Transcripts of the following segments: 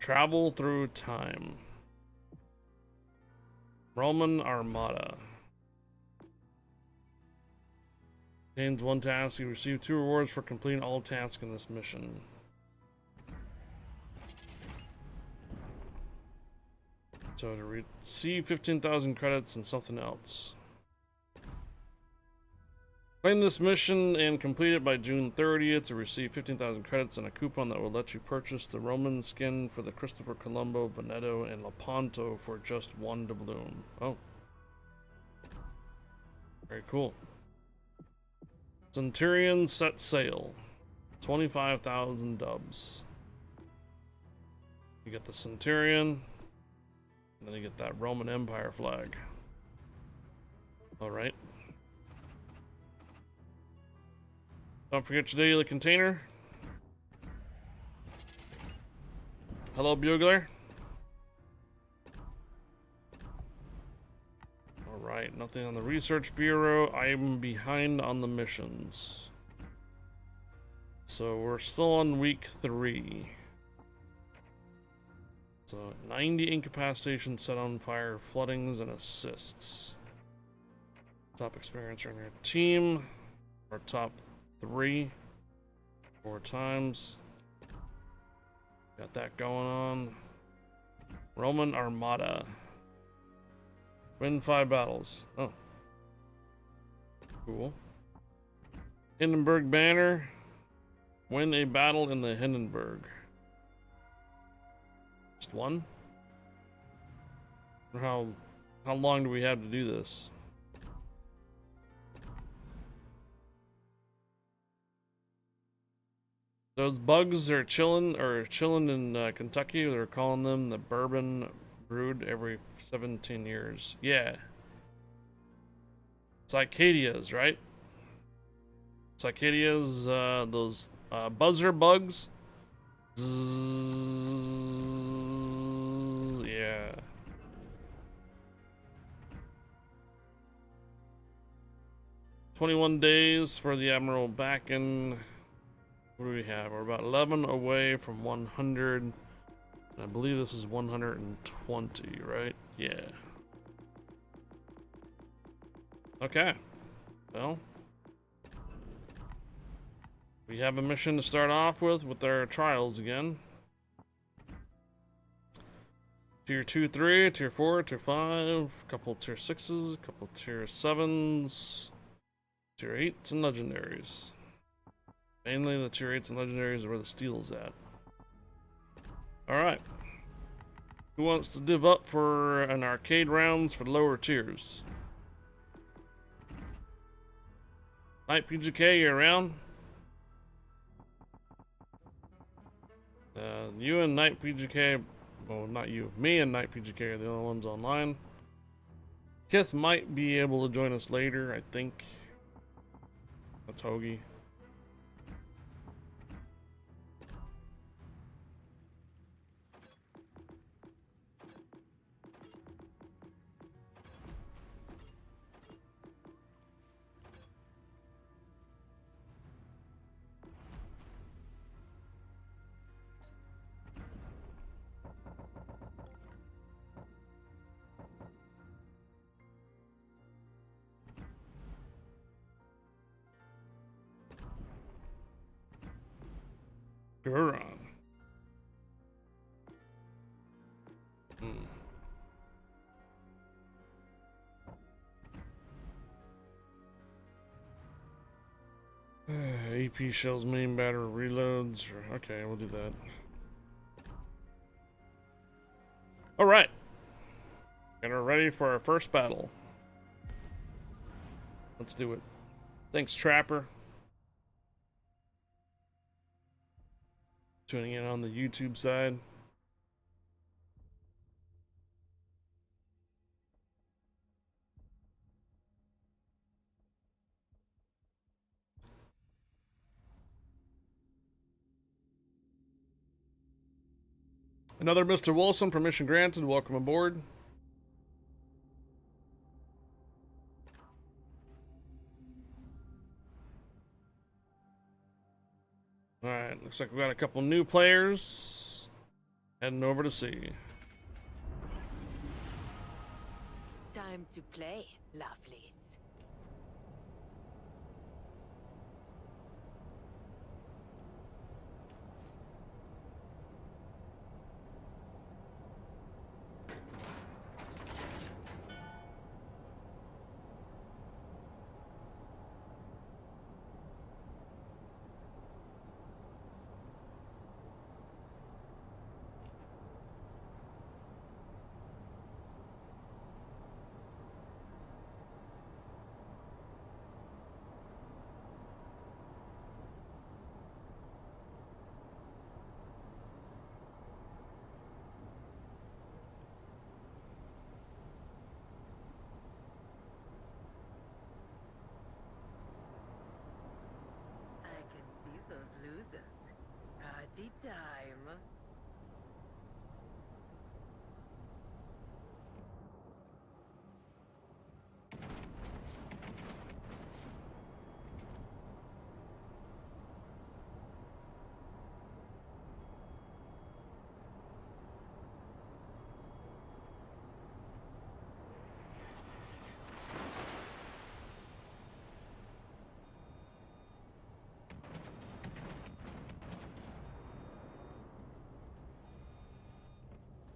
Travel through time. Roman Armada. Contains 1 task. You receive 2 rewards for completing all tasks in this mission. So to receive 15,000 credits and something else. Claim this mission and complete it by June 30th to receive 15,000 credits and a coupon that will let you purchase the Roman skin for the Christopher Colombo, Veneto, and Lepanto for just 1 doubloon. Oh. Very cool. Centurion set sail. 25,000 dubs. You get the Centurion. And then you get that Roman Empire flag. Alright. Don't forget your daily container. Hello, Bugler. Alright, nothing on the Research Bureau. I'm behind on the missions. So we're still on week 3. So 90 incapacitation, set on fire, floodings, and assists. Top experience in your team. Our top 3. 4 times. Got that going on. Roman Armada. Win 5 battles. Oh. Cool. Hindenburg banner. Win a battle in the Hindenburg. Just 1? Or how long do we have to do this? Those bugs are chilling in Kentucky. They're calling them the bourbon brewed every 17 years. Yeah. Cicadias, right? Cicadias, those buzzer bugs. Zzz, yeah. "21 days for the Admiral Bakken." What do we have? We're about 11 away from 100. I believe this is 120, right? Yeah. Okay. Well, we have a mission to start off with our trials again. Tier 2, 3, Tier 4, Tier 5, a couple Tier 6s, a couple Tier 7s, Tier 8s, and Legendaries. Mainly the Tier 8s and Legendaries are where the steel's at. Alright. Who wants to div up for an arcade rounds for the lower tiers? Knight PGK, you around? You and Knight PGK, well, not you, me and Knight PGK are the only ones online. Kith might be able to join us later, I think. That's Hoagie. Guron. AP shells, main battery reloads. Okay, we'll do that. Alright. And we're ready for our first battle. Let's do it. Thanks, Trapper. Tuning in on the YouTube side. Another Mr. Wilson, permission granted. Welcome aboard. Alright, looks like we got a couple new players. Heading over to sea. Time to play, lovelies. I can see those losers. Party time.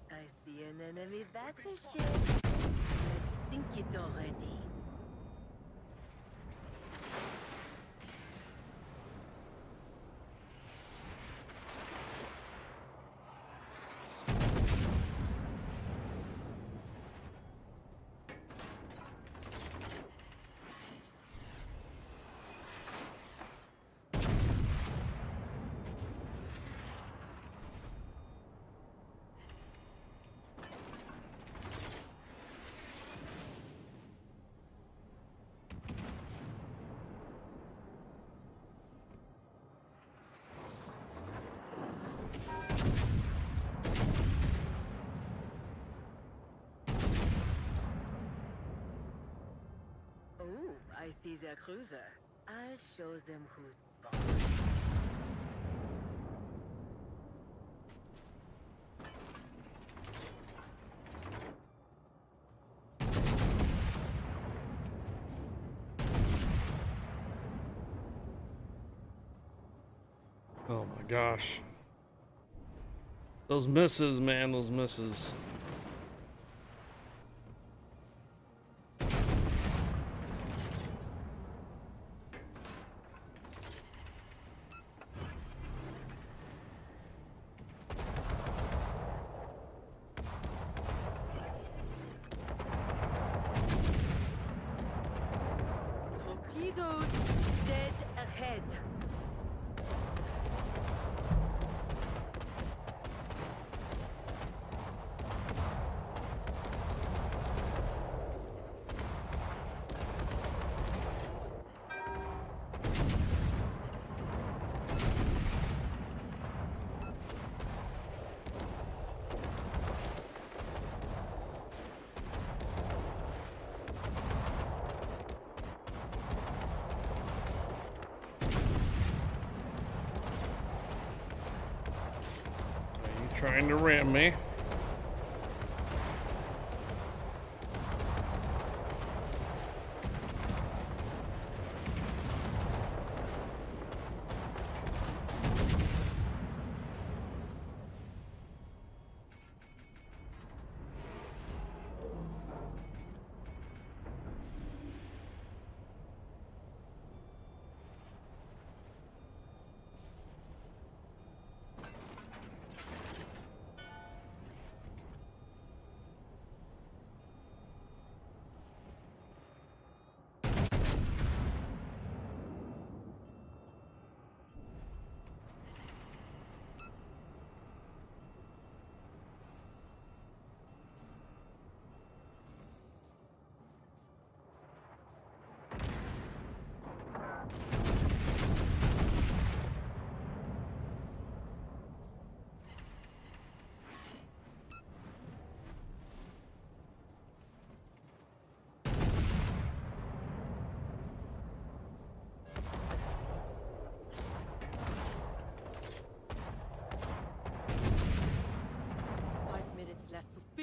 I see an enemy battleship. Let's sink it already. Oh, I see their cruiser. I'll show them who's boss. Oh my gosh. Those misses, man, those misses. Torpedoes dead ahead. Are you trying to ram me?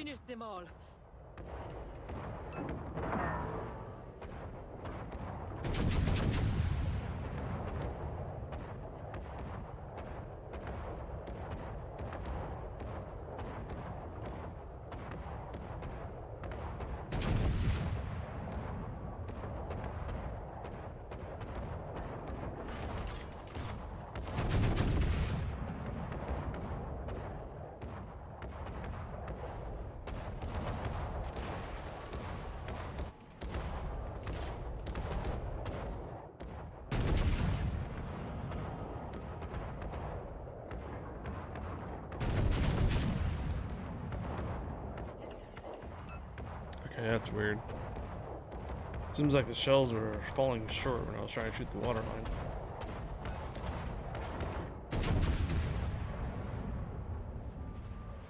finish them all. Okay, that's weird. Seems like the shells were falling short when I was trying to shoot the water line.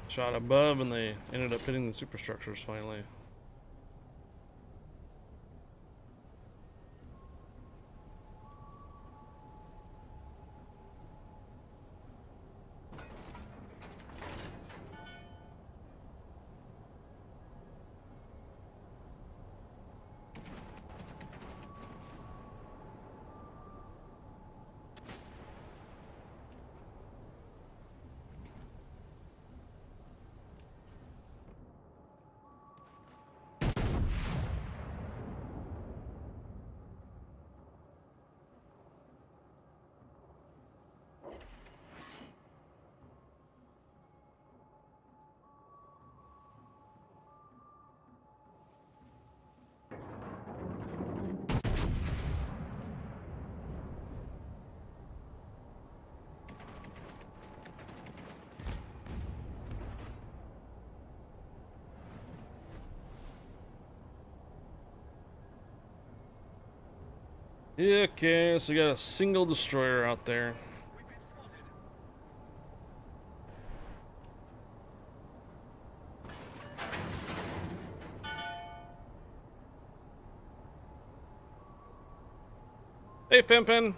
Shot above and they ended up hitting the superstructures finally. Yeah, okay, so we got a single destroyer out there. Hey, Fempin!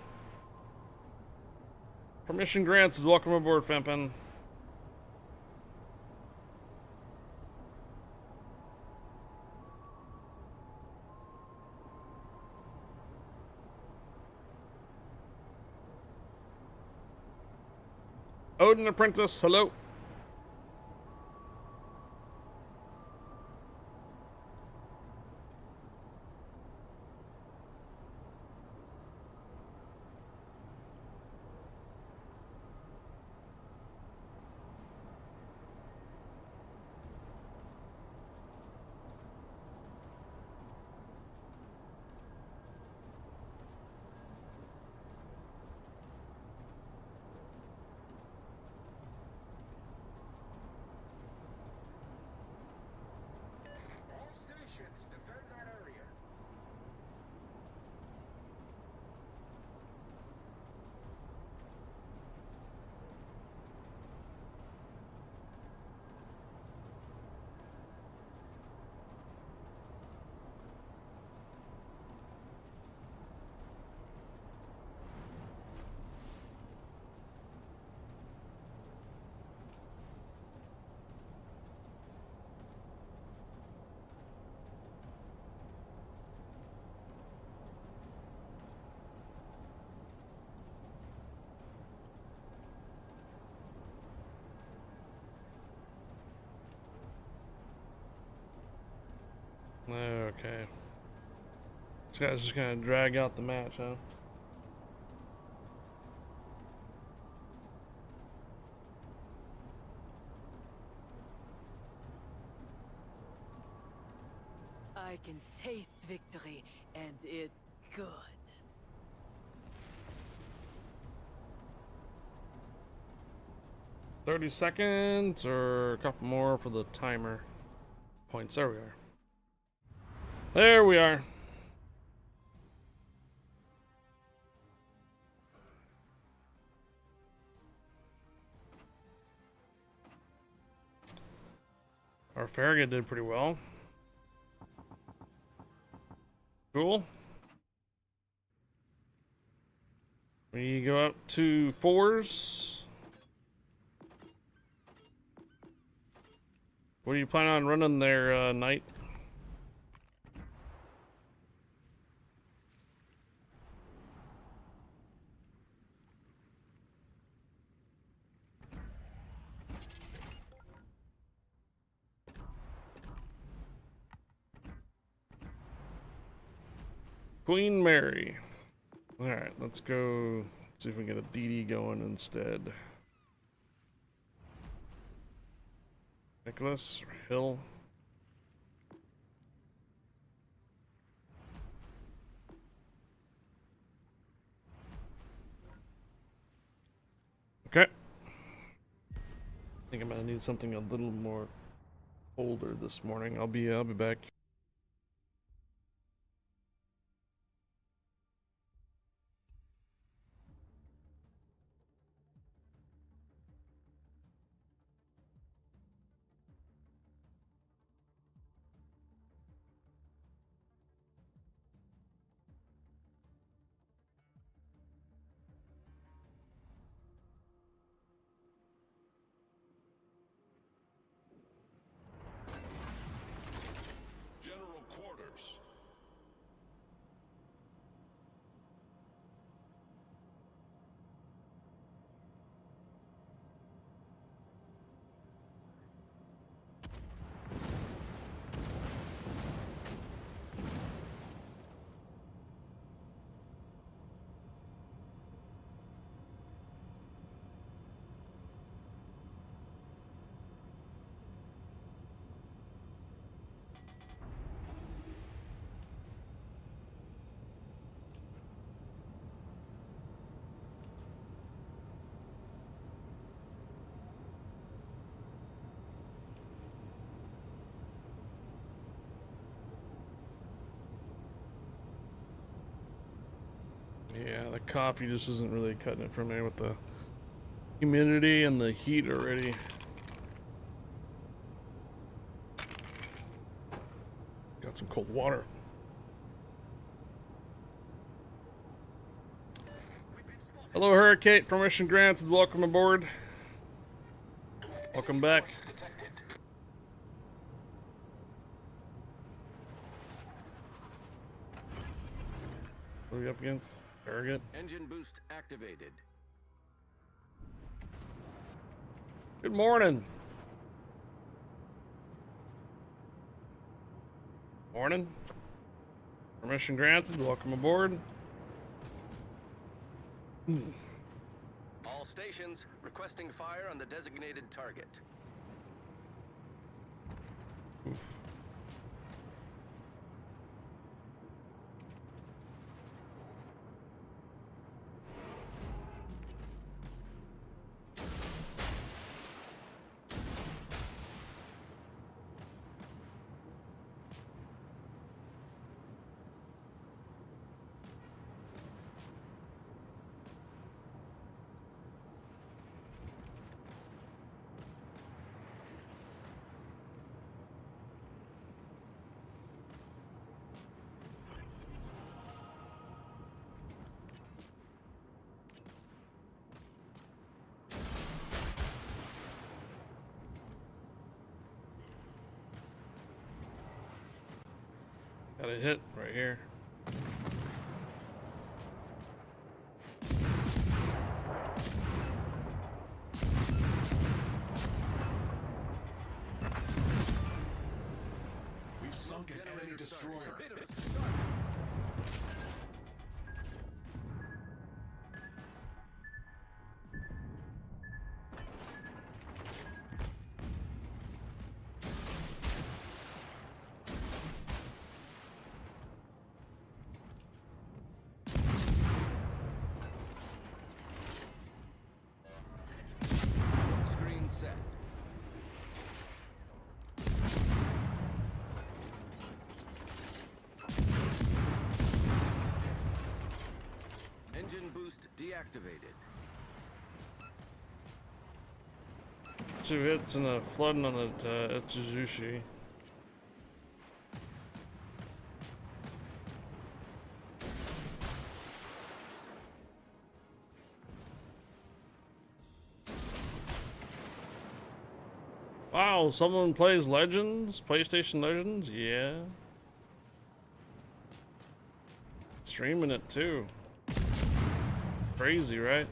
Permission granted. Welcome aboard, Fempin. Odin Apprentice, hello. All stations, defend that area. Okay. This guy's just gonna drag out the match, huh? I can taste victory, and it's good. 30 seconds or a couple more for the timer points. There we are. There we are. Our Farragut did pretty well. Cool. We go up to 4s. What are you planning on running there, Knight? Queen Mary. Alright, let's go see if we can get a DD going instead. Nicholas or Hill? Okay. I think I'm gonna need something a little more older this morning. I'll be back. General quarters. Yeah, the coffee just isn't really cutting it for me with the humidity and the heat already. Got some cold water. Hello, Hurricane. Permission granted. Welcome aboard. Welcome back. What are we up against? Arrogant. Engine boost activated. Good morning. Morning. Permission granted. Welcome aboard. All stations requesting fire on the designated target. Oof. Got a hit right here. We've sunk an enemy destroyer. Screen set. Engine boost deactivated. 2 hits and a flooding on the Itsuzushi. Wow, someone plays Legends? PlayStation Legends? Yeah. Streaming it too. Crazy, right?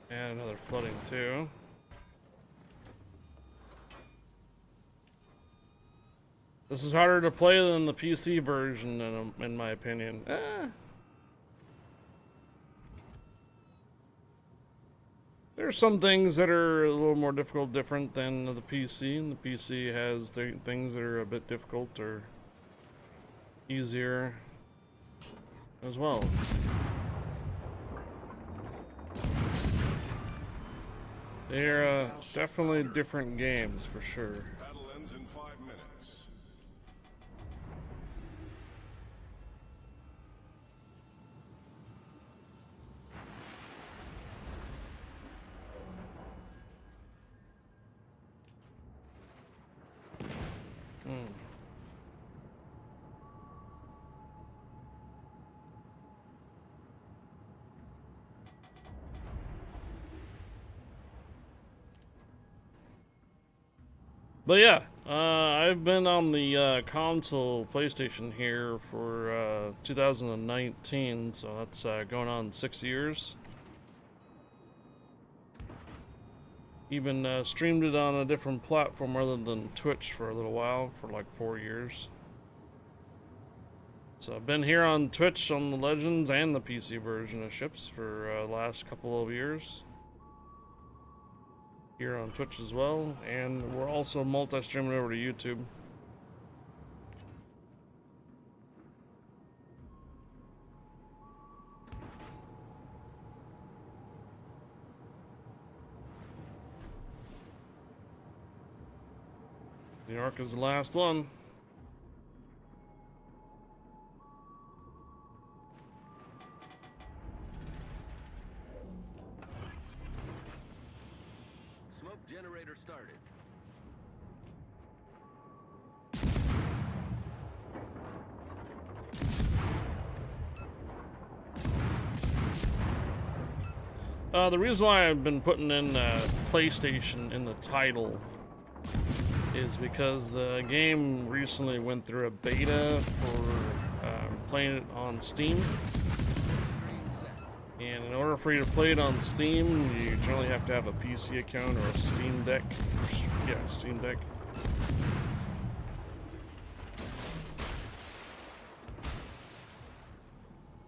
And another flooding too. This is harder to play than the PC version, in my opinion. There are some things that are a little more different than the PC, and the PC has things that are a bit difficult or easier as well. They're definitely different games for sure. Battle ends in 5 minutes. But yeah, I've been on the console PlayStation here for 2019, so that's going on 6 years. Even streamed it on a different platform other than Twitch for a little while, for like 4 years. So I've been here on Twitch on the Legends and the PC version of Ships for the last couple of years. Here on Twitch as well, and we're also multi-streaming over to YouTube. New York is the last one. Smoke generator started. The reason why I've been putting in PlayStation in the title is because the game recently went through a beta for playing it on Steam. And in order for you to play it on Steam, you generally have to have a PC account or a Steam Deck. Yeah, Steam Deck.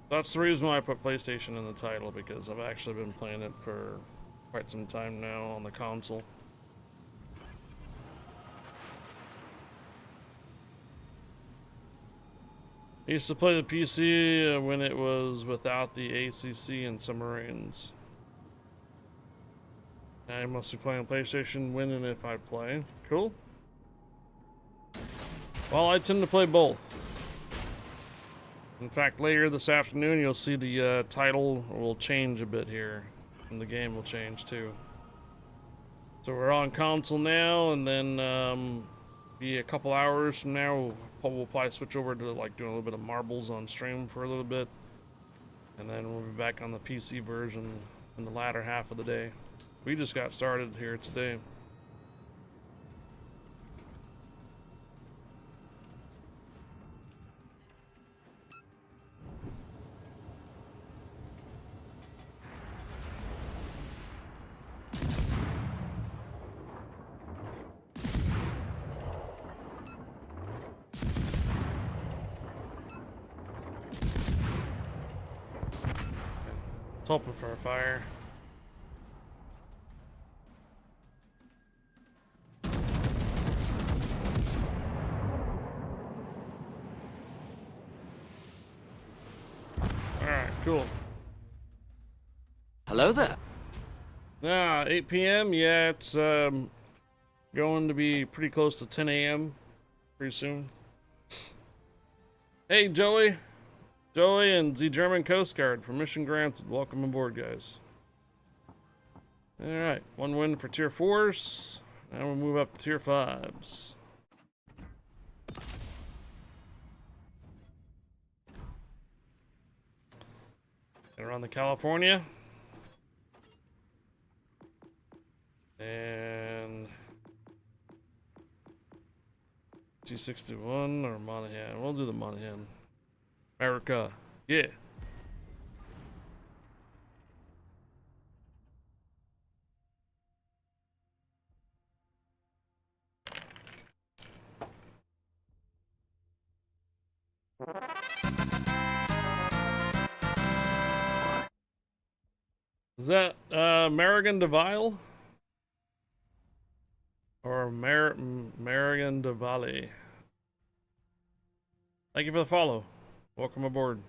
That's the reason why I put PlayStation in the title, because I've actually been playing it for quite some time now on the console. I used to play the PC when it was without the ACC and submarines. I must be playing PlayStation when and if I play. Cool. Well, I tend to play both. In fact, later this afternoon, you'll see the title will change a bit here, and the game will change too. So we're on console now, and then be a couple hours from now, we'll probably switch over to like doing a little bit of marbles on stream for a little bit, and then we'll be back on the PC version in the latter half of the day. We just got started here today. Hoping for a fire. Alright, cool. Hello there. 8 p.m. Yeah, it's going to be pretty close to 10 a.m. pretty soon. Hey, Joey. Joey and the German Coast Guard. Permission granted. Welcome aboard, guys. Alright, 1 win for tier 4s. Now we'll move up to tier 5s. And around the California. And 261 or Monahan. We'll do the Monahan. America. Yeah. Is that Marigan DeVille? Or Marigan DeValle? Thank you for the follow. Welcome aboard.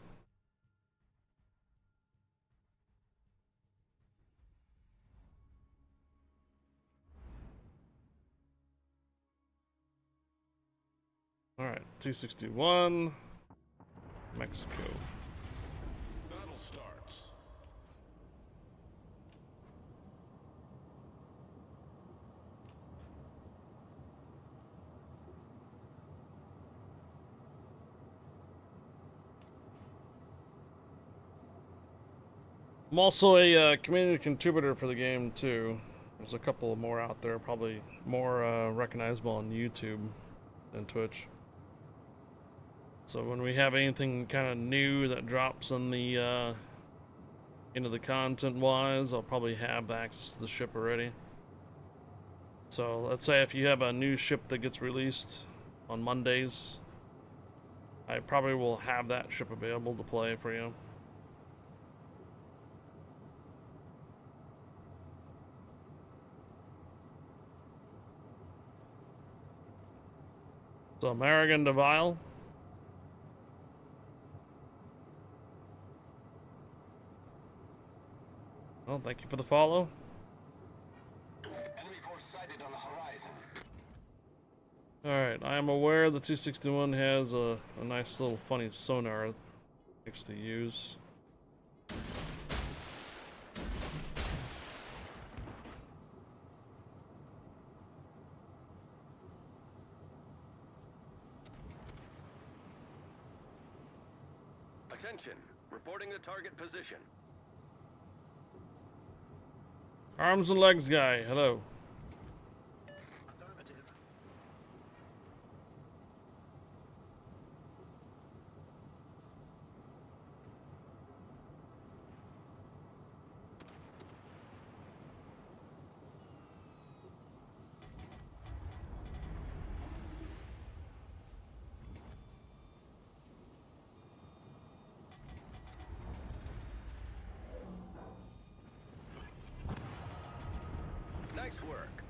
Alright, 261. Mexico. Battle starts. I'm also a community contributor for the game too. There's a couple more out there, probably more recognizable on YouTube than Twitch. So when we have anything kind of new that drops in the into the content wise, I'll probably have access to the ship already. So let's say if you have a new ship that gets released on Mondays, I probably will have that ship available to play for you. So American DeVille. Well, thank you for the follow. Enemy force sighted on the horizon. Alright, I am aware the 261 has a nice little funny sonar it likes to use. Attention. Reporting the target position. Arms and legs guy, hello. Affirmative. Nice work.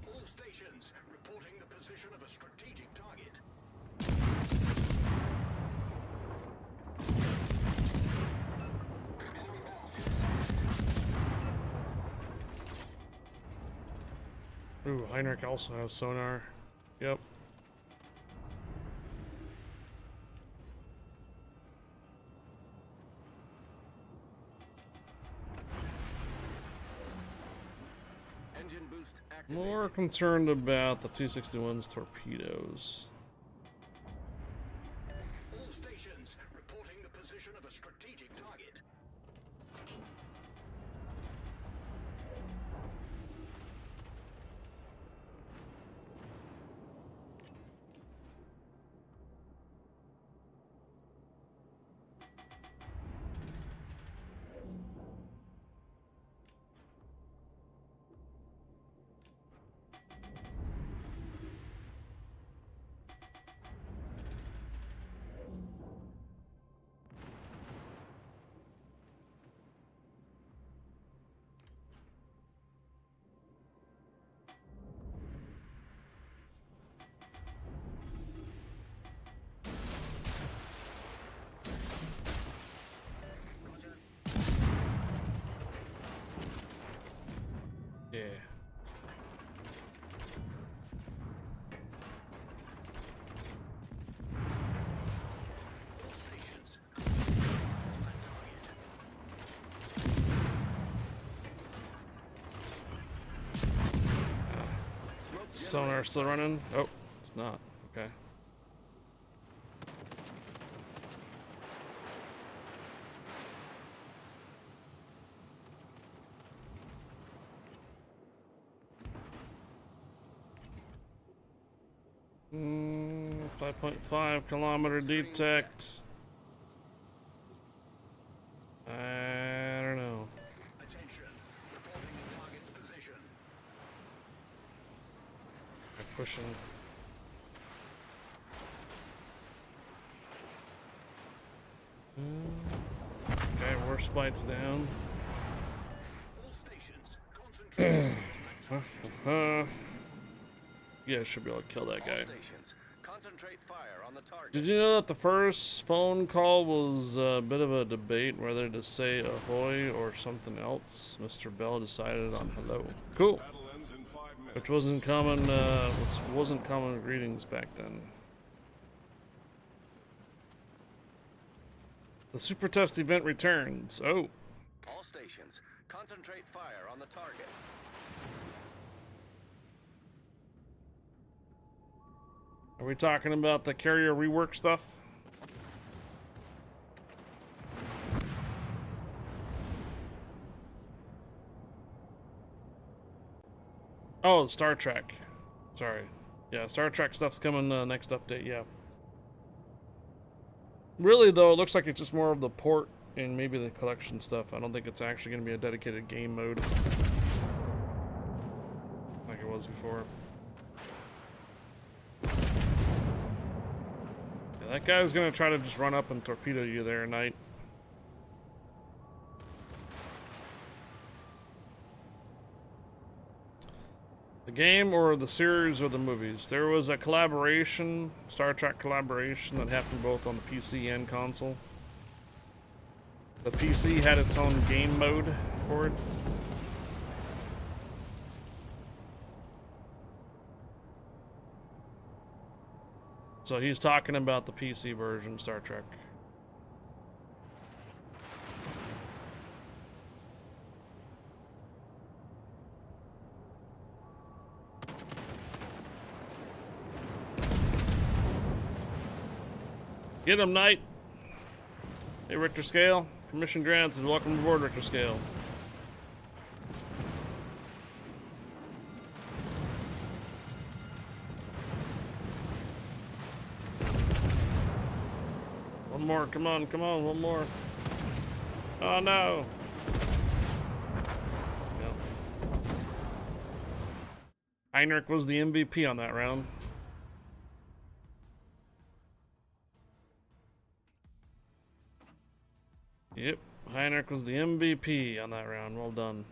All stations reporting the position of a strategic target. Enemy battleships. Ooh, Heinrich also has sonar. Yep. Engine boost activated. More concerned about the 261's torpedoes. All stations reporting the position of a strategic target. Sonar still running? Oh, it's not. Okay. Mm, 5.5 kilometer detect. I don't know. Attention. Reporting the target's position. I'm pushing. Okay, Warp Spite's down. All stations, concentrate on that target. Yeah, should be able to kill that All guy. stations, concentrate fire on the target. Did you know that the first phone call was a bit of a debate whether to say ahoy or something else? Mr. Bell decided on hello. Cool. Battle ends in 5 minutes. Which wasn't common greetings back then. The super test event returns. Oh, All stations, concentrate fire on the target. are we talking about the carrier rework stuff? Oh, Star Trek. Sorry. Yeah, Star Trek stuff's coming next update, yeah. Really, though, it looks like it's just more of the port and maybe the collection stuff. I don't think it's actually going to be a dedicated game mode like it was before. Yeah, that guy's going to try to just run up and torpedo you there, Knight. The game or the series or the movies? There was a collaboration, Star Trek collaboration that happened both on the PC and console. The PC had its own game mode for it. So he's talking about the PC version of Star Trek. Get him, Knight. Hey, Richter Scale. Permission granted. Welcome aboard, Richter Scale. One more. Come on, come on. One more. Oh, no. Yep. Heinrich was the MVP on that round. Yep, Heinrich was the MVP on that round. Well done.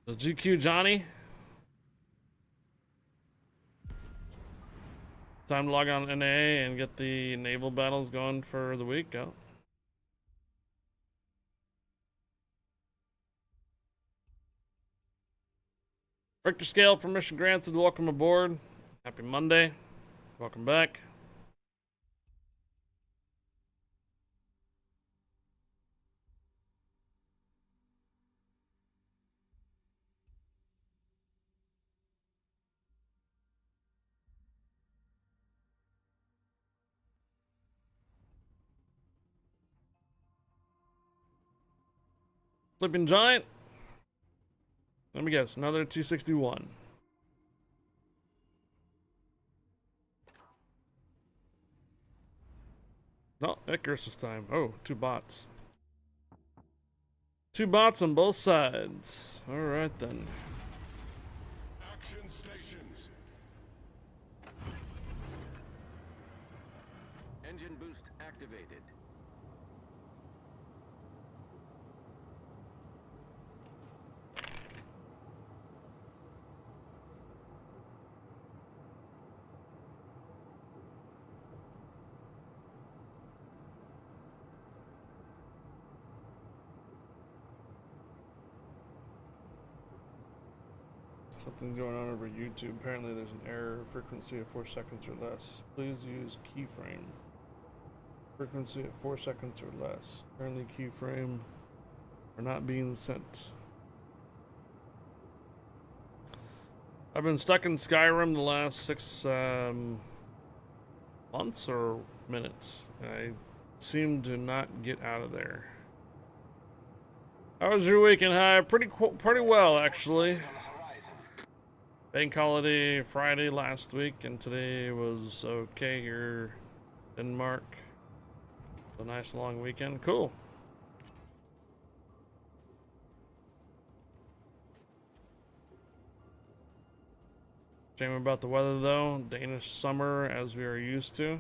The GQ Johnny. Time to log on NA and get the naval battles going for the week. Oh. Richter Scale, permission granted. Welcome aboard. Happy Monday. Welcome back. Sleeping Giant. Let me guess, another 261. No, Icarus this time. Oh, 2 bots. 2 bots on both sides. Alright then. Action stations. Engine boost activated. Something going on over YouTube. Apparently there's an error. Frequency of 4 seconds or less. Please use keyframe. Frequency of 4 seconds or less. Apparently keyframe are not being sent. I've been stuck in Skyrim the last 6 months or minutes. I seem to not get out of there. How was your weekend? Hi, pretty well actually. Bank holiday Friday last week, and today was okay here in Denmark. A nice long weekend. Cool. Shame about the weather though. Danish summer as we are used to.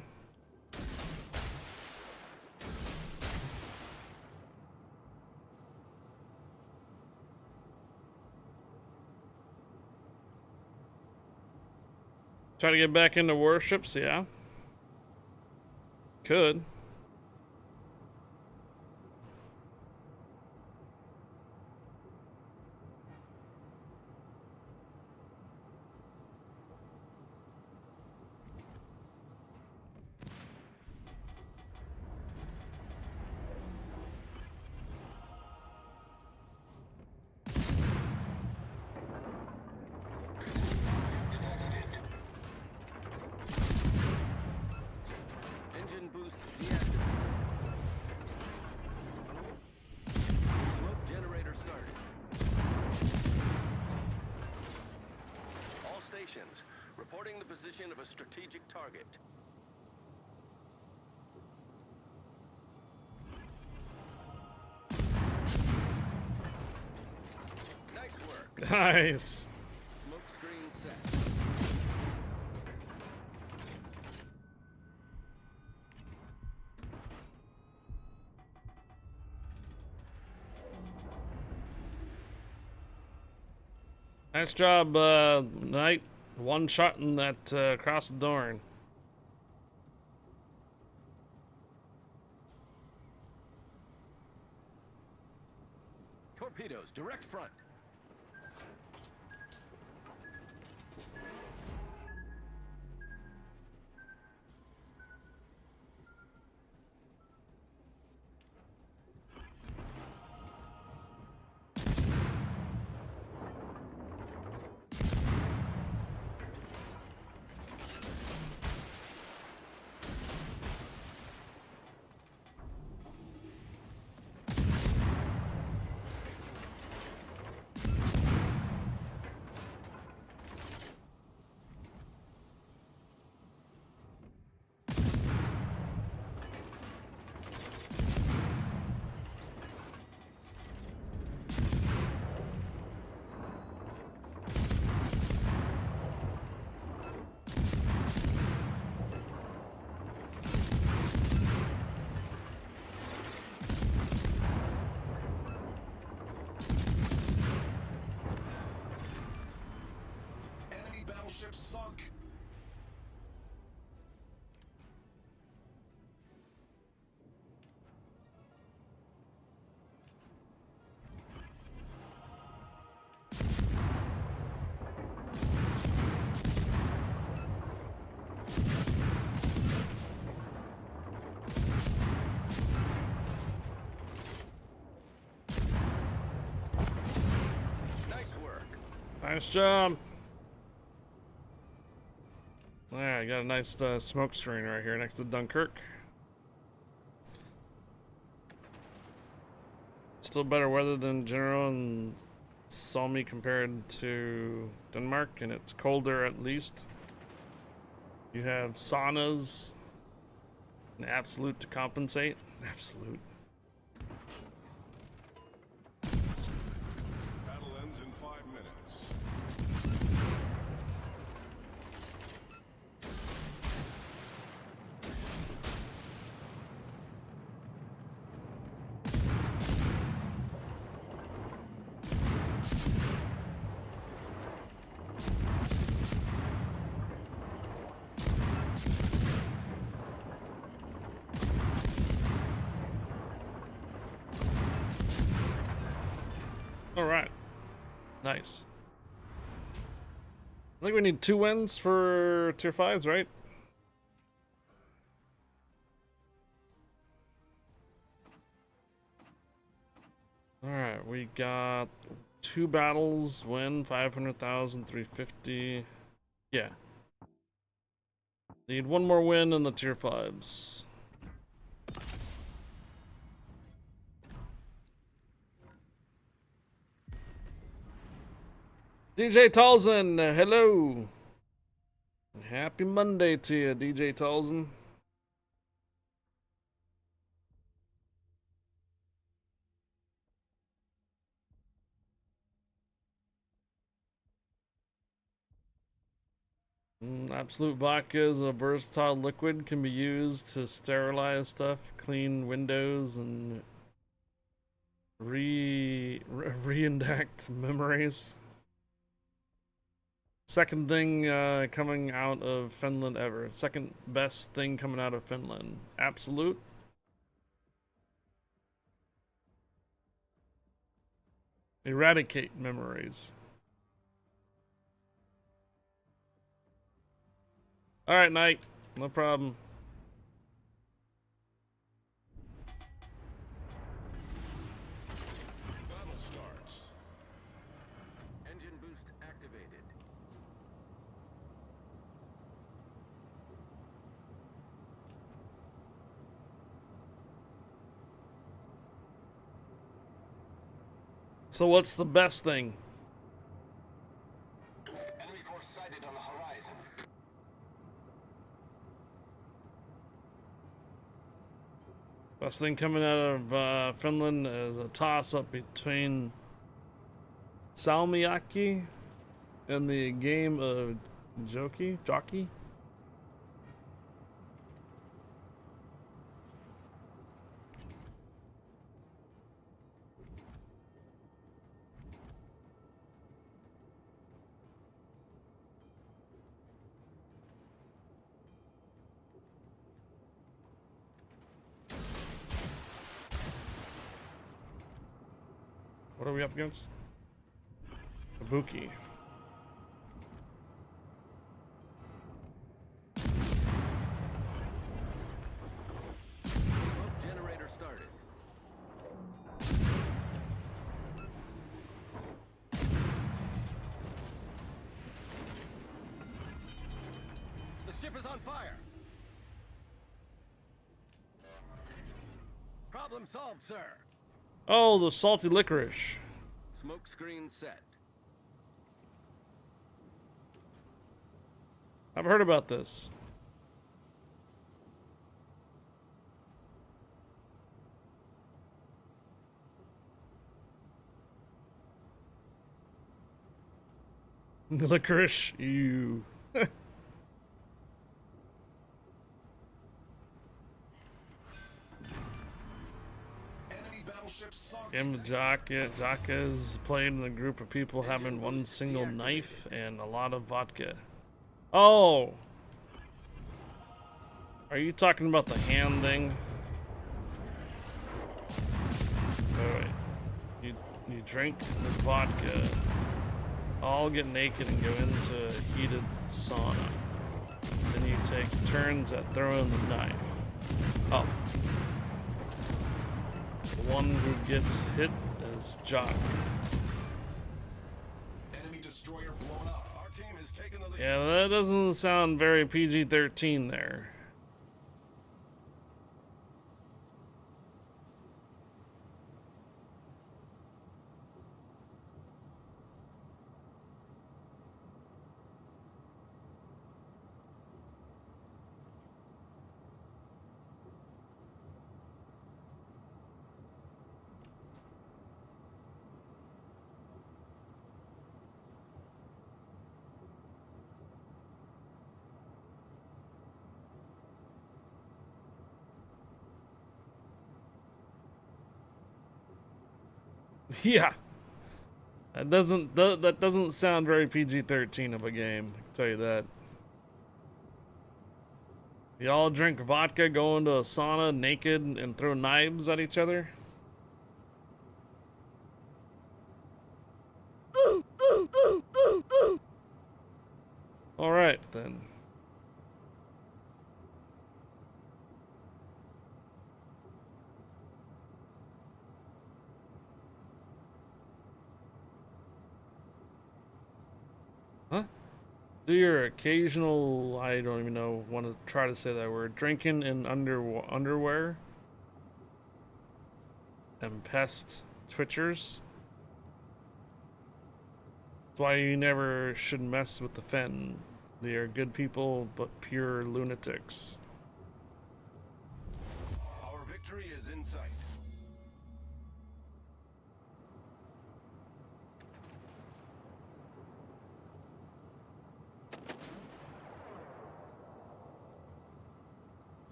Try to get back into Warships, yeah. Could. Engine boost deactivated. Smoke generator started. All stations reporting the position of a strategic target. Nice work. Nice. Smoke screen set. Nice job, Knight. One shot in that across the door. Torpedoes, direct front. Enemy battleship sunk. Nice work. Nice job. Yeah, I got a nice smoke screen right here next to Dunkirk. Still better weather than general and Salmi compared to Denmark, and it's colder at least. You have saunas, an absolute to compensate. Absolute. Battle ends in 5 minutes. All right. Nice. I think we need 2 wins for tier 5s, right? Alright, we got 2 battles, win, 500,000, 350. Yeah. Need 1 more win in the tier 5s. DJ Tolson, hello. Happy Monday to you, DJ Tolson. Absolute vodka is a versatile liquid, can be used to sterilize stuff, clean windows, and reindact memories. Second thing coming out of Finland ever. Second best thing coming out of Finland. Absolute. Eradicate memories. Alright, Knight. No problem. Battle starts. Engine boost activated. So what's the best thing? Enemy force sighted on the horizon. Best thing coming out of Finland is a toss-up between Salmiakki and the game of Jockey? What are we up against? Kabuki. Smoke generator started. The ship is on fire. Problem solved, sir. Oh, the salty licorice. Smoke screen set. I've heard about this. Licorice, ew. Enemy battleship sunk. Game of Jaka is played in a group of people having one single knife and a lot of vodka. Oh! Are you talking about the hand thing? Oh, wait. You drink this vodka, all get naked and go into a heated sauna. Then you take turns at throwing the knife. Oh. The one who gets hit is Jock. Enemy destroyer blown up. Our team has taken the lead. Yeah, that doesn't sound very PG-13 there. Yeah. That doesn't sound very PG-13 of a game, I can tell you that. Y'all drink vodka, go into a sauna naked, and throw knives at each other? All right then. Huh? Do your occasional, I don't even know, want to try to say that word, drinking in underwear and pest twitchers. That's why you never should mess with the Fen. They are good people, but pure lunatics. Our victory is in sight.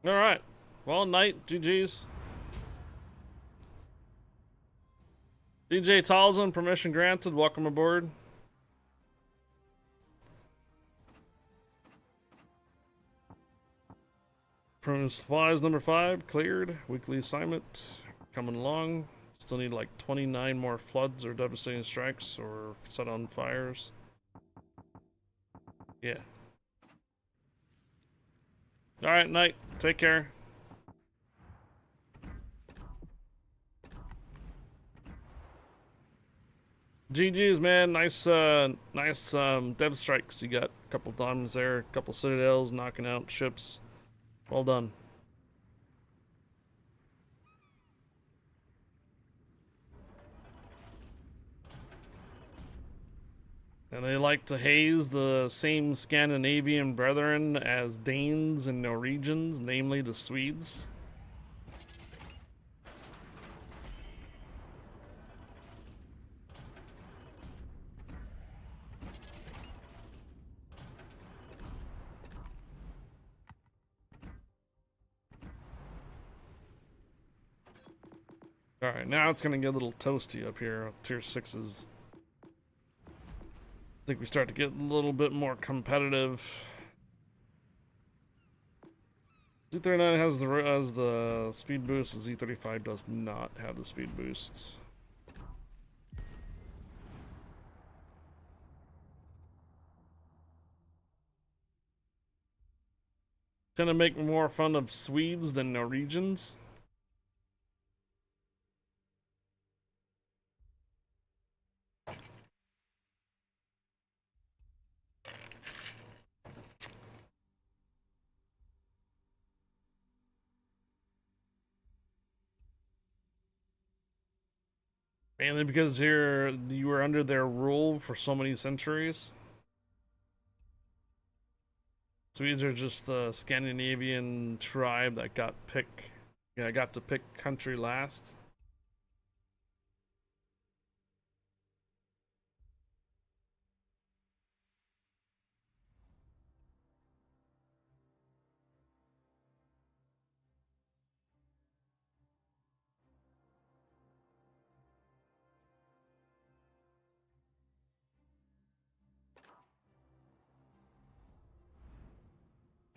Alright. Well, night, GG's. DJ Talzin, permission granted. Welcome aboard. Primitive supplies number 5 cleared. Weekly assignment coming along. Still need like 29 more floods or devastating strikes or set on fires. Yeah. Alright, night. Take care. GG's, man. Nice dev strikes. You got a couple diamonds there, a couple citadels, knocking out ships. Well done. And they like to haze the same Scandinavian brethren as Danes and Norwegians, namely the Swedes. Alright, now it's gonna get a little toasty up here with tier 6s. I think we start to get a little bit more competitive. Z39 has the speed boost, the Z35 does not have the speed boost. Tend to make more fun of Swedes than Norwegians. Mainly because here you were under their rule for so many centuries. Swedes are just the Scandinavian tribe that got to pick country last.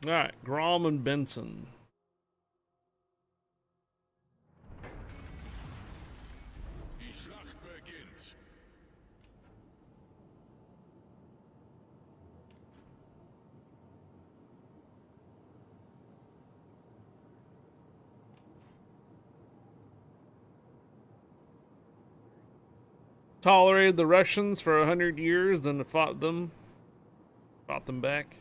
Alright, Grom and Benson. Die Schlacht beginnt. Tolerated the Russians for 100 years, then fought them back.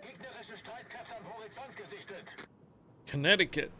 Gegnerische Streitkräfte am Horizont gesichtet. Connecticut.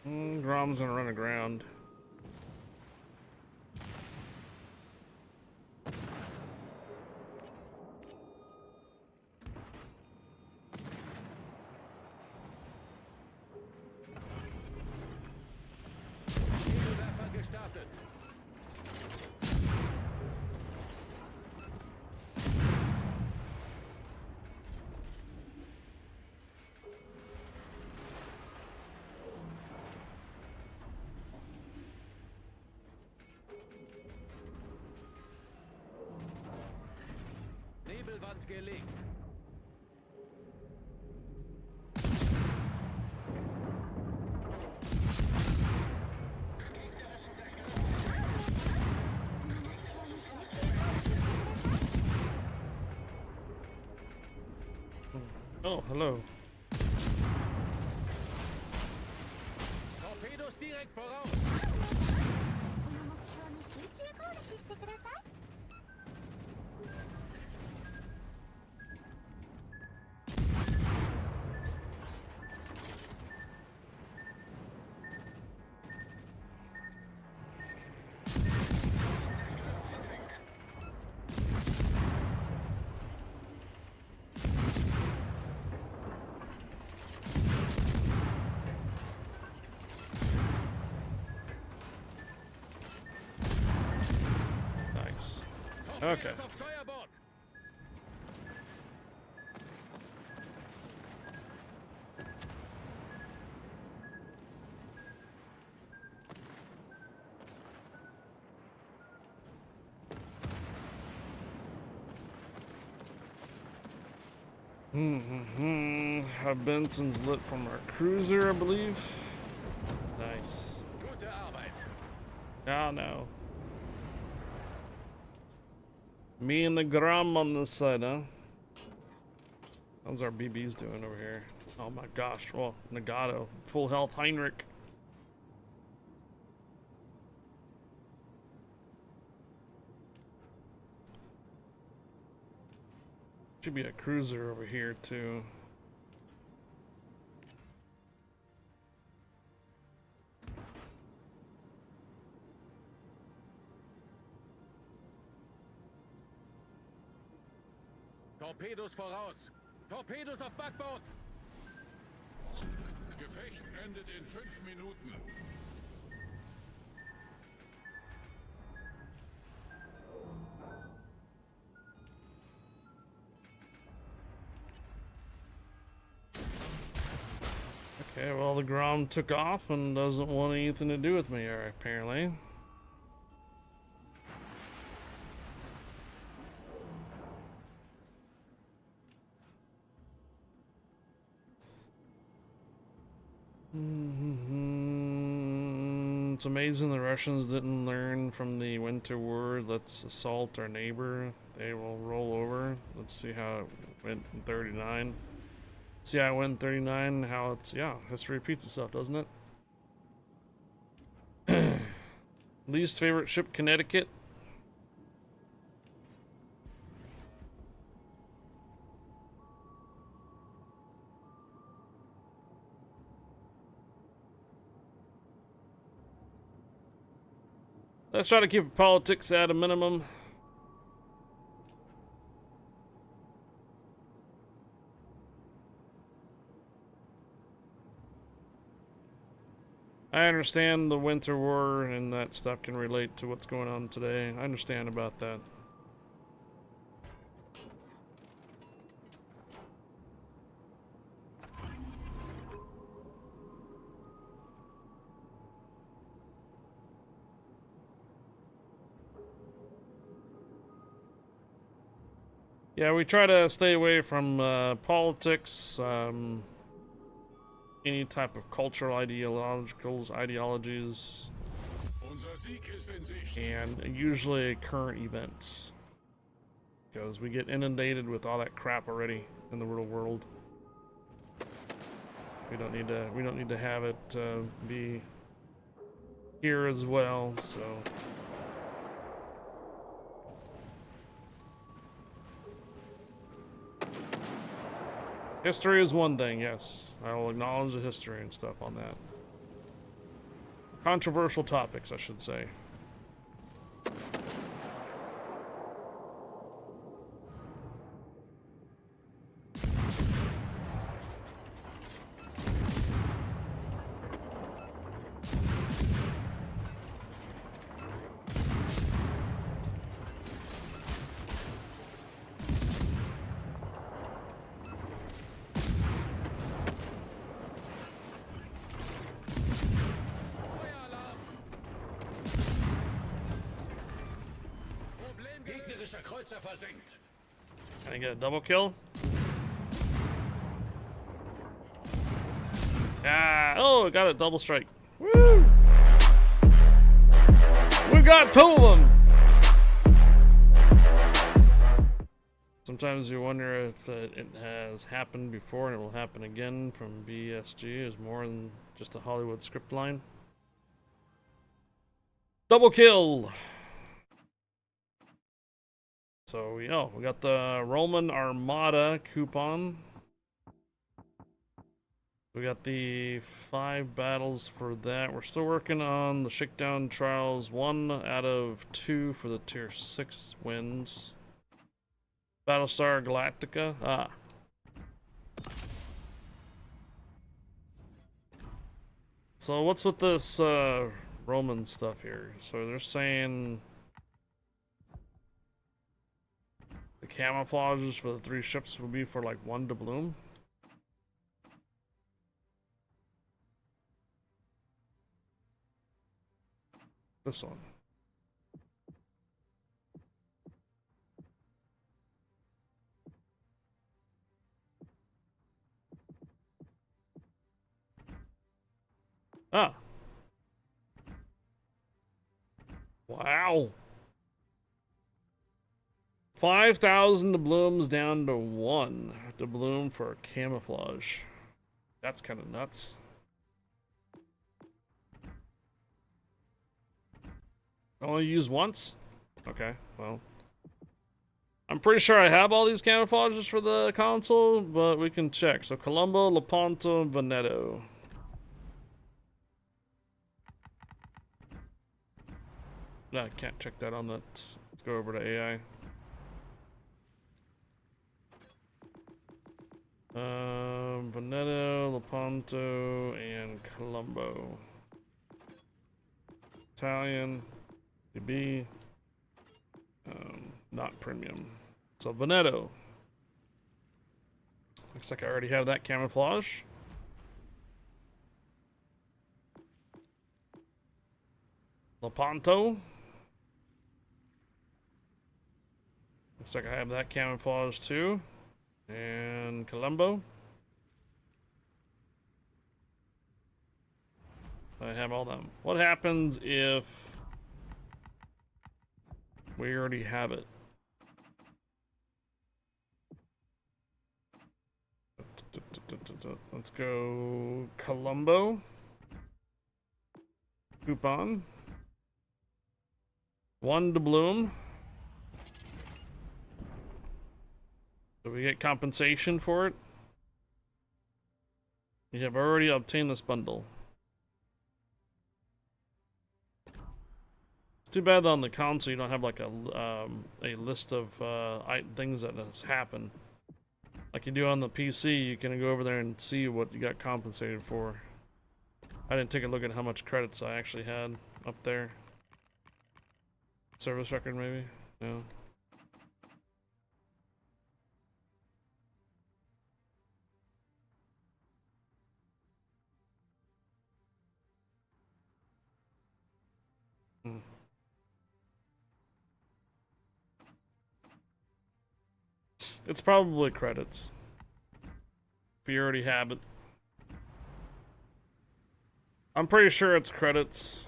Grom's gonna run aground. Nebelwerfer gestartet. Nebelwand gelegt. Oh, hello. Torpedos direkt voraus. この目標に集中攻撃してください。Nice. Okay. Torpedos auf Steuerbord. Have Benson's lit from our cruiser, I believe. Nice. Gute Arbeit. Oh no. Me and the Grom on this side, huh? How's our BBs doing over here? Oh my gosh. Well, Nagato. Full health Heinrich. Should be a cruiser over here too. Torpedos voraus. Torpedos auf Backbord. Gefecht endet in 5 Minuten. Okay, well the Grom took off and doesn't want anything to do with me, apparently. It's amazing the Russians didn't learn from the Winter War. Let's assault our neighbor. They will roll over. Let's see how it went in 39. See how it went in 39, how it's, yeah, history repeats itself, doesn't it? Least favorite ship, Connecticut. Let's try to keep politics at a minimum. I understand the Winter War and that stuff can relate to what's going on today. I understand about that. Yeah, we try to stay away from politics, any type of cultural ideologies, Unser Sieg ist in Sicht. and usually current events, because we get inundated with all that crap already in the real world. We don't need to have it be here as well. So. History is one thing, yes. I will acknowledge the history and stuff on that. Controversial topics, I should say. Gegnerischer Kreuzer versenkt. Can I get a double kill? Ah, oh, I got a double strike. Woo! We got 2 of them! Sometimes you wonder if it has happened before and it will happen again from BSG is more than just a Hollywood script line. Double kill! So, we got the Roman Armada coupon. We got the 5 battles for that. We're still working on the Shakedown Trials 1 out of 2 for the tier 6 wins. Battlestar Galactica. Ah. So what's with this Roman stuff here? So they're saying the camouflages for the 3 ships will be for like 1 doubloon. This one. Ah. Wow. 5,000 doubloons down to 1 doubloon for camouflage. That's kind of nuts. Only use once? Okay, well. I'm pretty sure I have all these camouflages for the console, but we can check. So Colombo, Lepanto, Veneto. No, I can't check that on that. Let's go over to AI. Veneto, Lepanto, and Colombo. Italian, DB, not premium. So Veneto. Looks like I already have that camouflage. Lepanto. Looks like I have that camouflage too. And Colombo. I have all them. What happens if we already have it? Let's go Colombo. Coupon. 1 doubloon. Do we get compensation for it? You have already obtained this bundle. It's too bad that on the console you don't have like a list of things that has happened. Like you do on the PC, you can go over there and see what you got compensated for. I didn't take a look at how much credits I actually had up there. Service record maybe? No. It's probably credits. If you already have it. I'm pretty sure it's credits.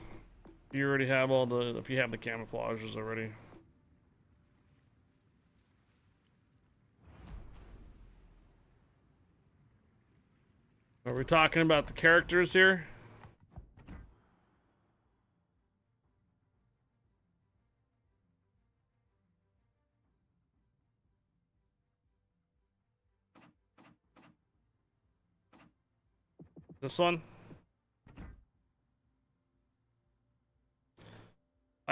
You already have all the, if you have the camouflages already. Are we talking about the characters here? This one?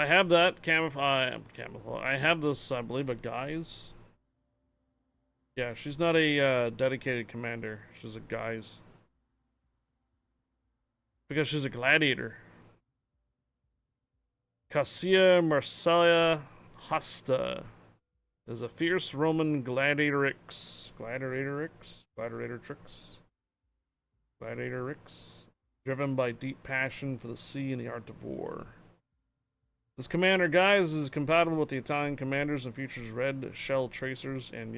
I have that camouflage. I have this, I believe, a guise. Yeah, she's not a dedicated commander. She's a guise. Because she's a gladiator. Cassia Marcellia Hosta is a fierce Roman gladiatrix. Gladiatrix. Driven by deep passion for the sea and the art of war. This commander guise is compatible with the Italian commanders and features red shell tracers and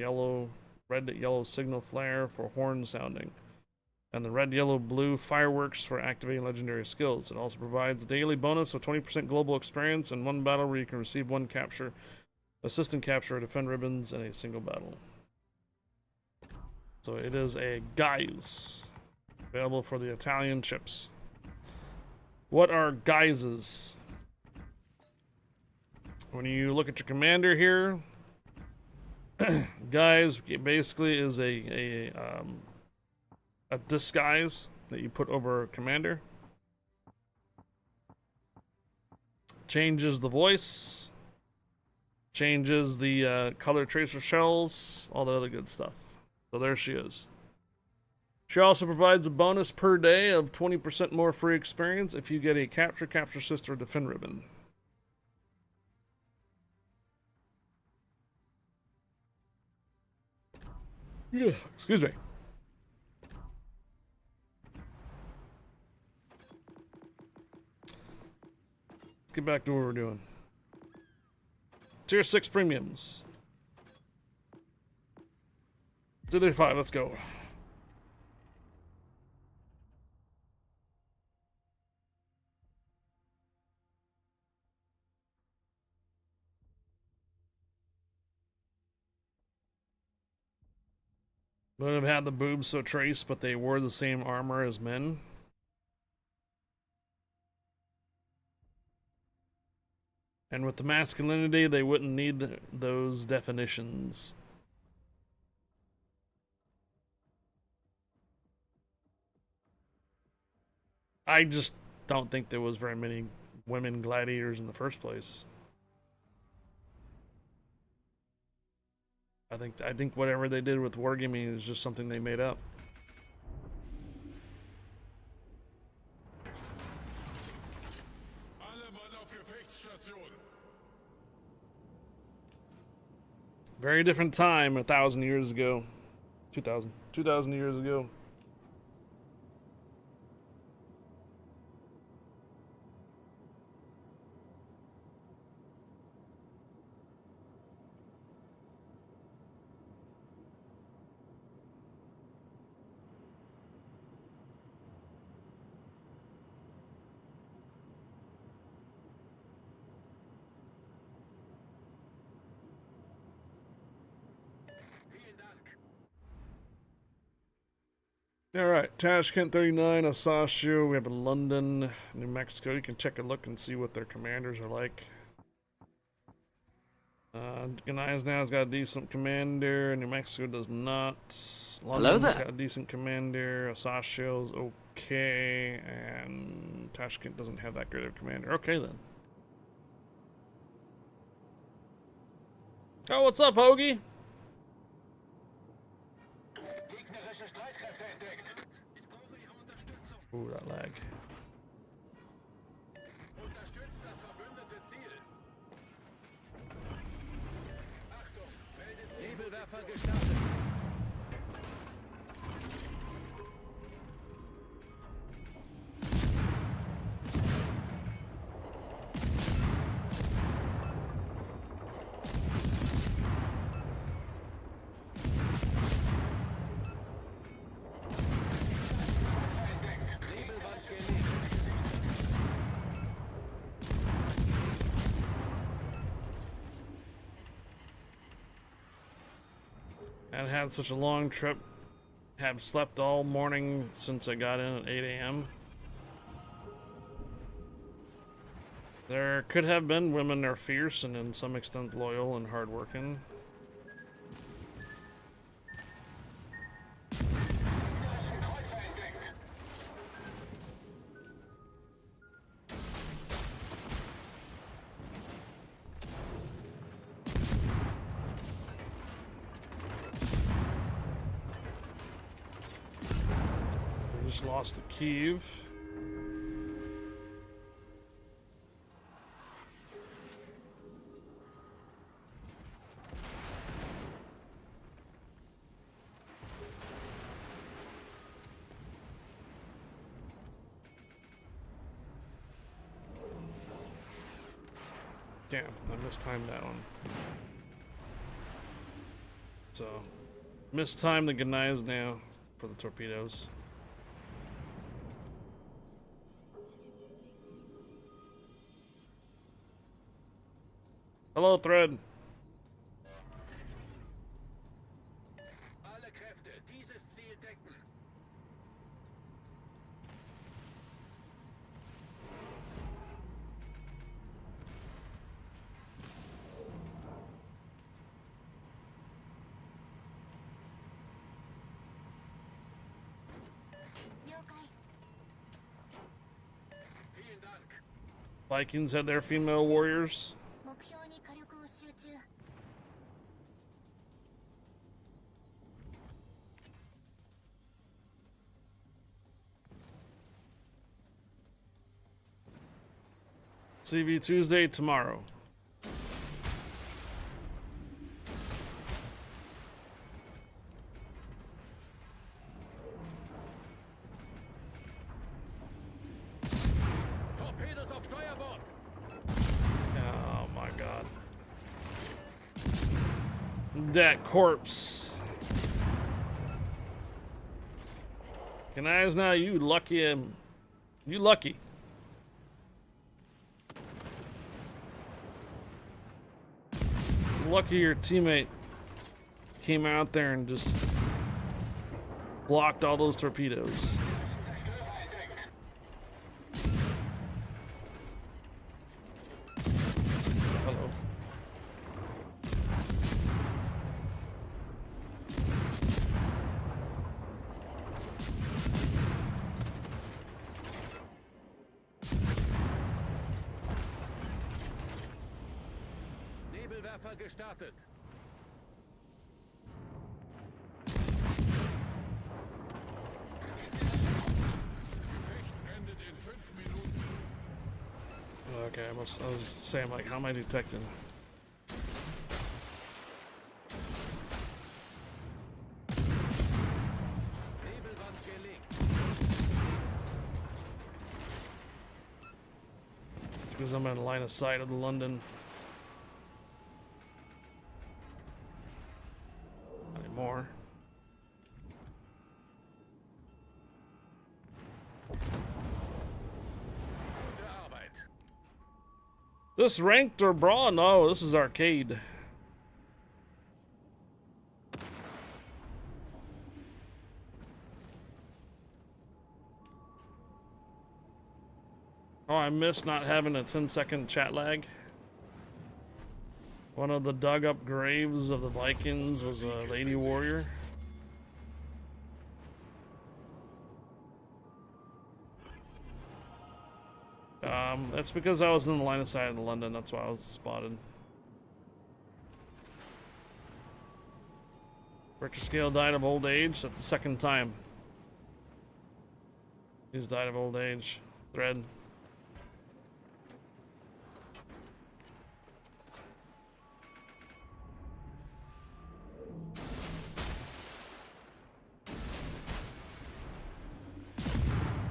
red-yellow signal flare for horn sounding, and the red-yellow-blue fireworks for activating legendary skills. It also provides a daily bonus of 20% global experience in one battle where you can receive one capture, assist in capture, or defend ribbons in a single battle. So it is a guise available for the Italian chips. What are guises? When you look at your commander here, guise basically is a disguise that you put over a commander. Changes the voice, changes the color tracer shells, all the other good stuff. So there she is. She also provides a bonus per day of 20% more free experience if you get a capture, assist, or defend ribbon. Yeah, excuse me. Let's get back to what we're doing. Tier 6 premiums. Tier 5, let's go. Would have had the boobs so traced, but they wore the same armor as men. And with the masculinity, they wouldn't need those definitions. I just don't think there was very many women gladiators in the first place. I think whatever they did with wargaming is just something they made up. Alle Mann auf Gefechtsstation. Very different time 1,000 years ago. 2,000 years ago. Alright, Tashkent 39, Asasio, we have in London, New Mexico. You can check a look and see what their commanders are like. Ghanai's now's got a decent commander, New Mexico does not. London's got a decent commander, Asasio's okay, and Tashkent doesn't have that great of a commander. Okay then. Oh, what's up, Hoagie? Gegnerische Streitkräfte entdeckt. Ich brauche Ihre Unterstützung. Ooh, that lag. Unterstützt das verbündete Ziel. Achtung, meldet Ziel. Nebelwerfer gestartet. And had such a long trip. Have slept all morning since I got in at 8 a.m. There could have been women are fierce and in some extent loyal and hardworking. Just lost the Kiev. Damn, I mistimed that one. So, mistimed the Gnais now for the torpedoes. Hello, Thread. Alle Kräfte, dieses Ziel decken. Vielen Dank. Vikings had their female warriors. 目標に火力を集中。 CV Tuesday tomorrow. Torpedos auf Steuerbord. Oh my god. That corpse. Gnais now, you lucky you lucky. Lucky your teammate came out there and just blocked all those torpedoes. Hello. Nebelwerfer gestartet. Gefecht endet in 5 Minuten. Okay, I was saying, like, how am I detecting? Nebelwand gelegt. It's because I'm in line of sight of the London. Not anymore. Gute Arbeit. This ranked or brawl? No, this is arcade. Oh, I missed not having a 10-second chat lag. One of the dug up graves of the Vikings was a lady warrior. That's because I was in the line of sight of London, that's why I was spotted. Richter scale died of old age, that's the second time. He's died of old age. Thread.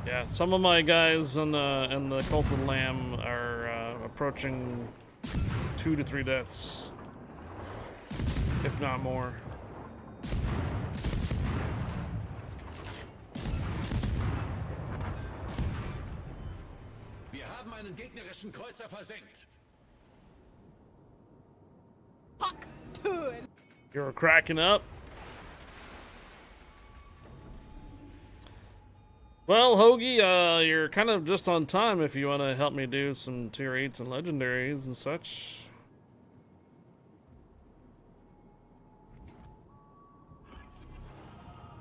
Yeah, some of my guys in the Cult of the Lamb are approaching 2 to 3 deaths, if not more. Wir haben einen gegnerischen Kreuzer versenkt. You're cracking up. Well, Hoagie, you're kind of just on time if you want to help me do some tier 8s and legendaries and such.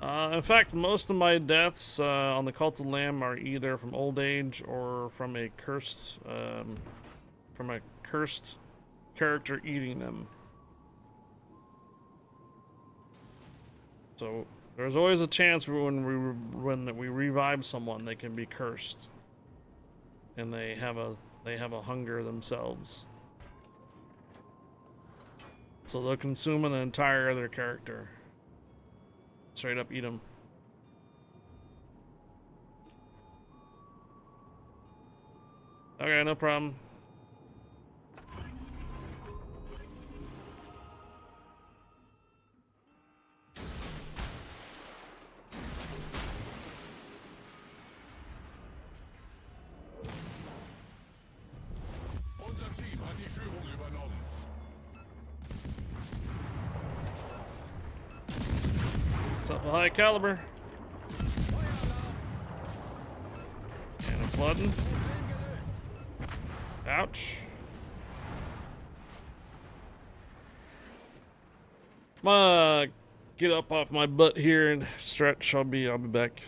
In fact, most of my deaths on the Cult of the Lamb are either from old age or from a cursed character eating them. So There's always a chance when we revive someone, they can be cursed, and they have a hunger themselves. So they'll consume an entire other character. Straight up eat them. Okay, no problem. Unser Team hat die Führung übernommen. Stuff a high caliber. And a flooding. Ouch. I'm gonna get up off my butt here and stretch. I'll be back.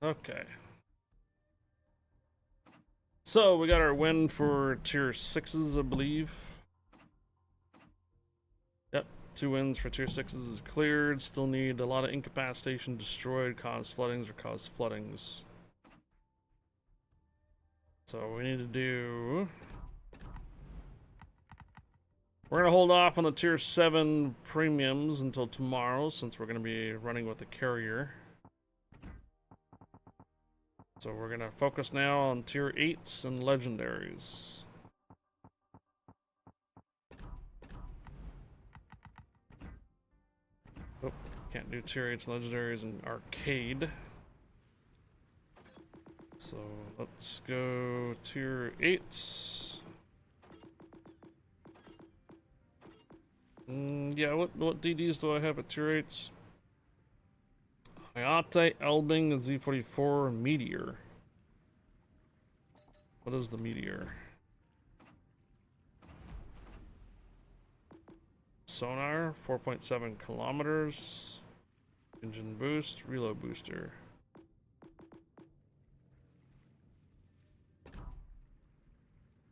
Okay. So we got our win for tier 6s, I believe. Yep, 2 wins for tier 6s is cleared. Still need a lot of incapacitation destroyed, cause floodings or cause floodings. So we need to do... We're gonna hold off on the tier 7 premiums until tomorrow, since we're gonna be running with the carrier. So we're gonna focus now on tier 8s and legendaries. Oh, can't do tier 8s and legendaries in arcade. So let's go tier 8s. Yeah, what DDs do I have at tier 8s? Hayate, Elbing, Z44, Meteor. What is the Meteor? Sonar, 4.7 kilometers. Engine boost, reload booster.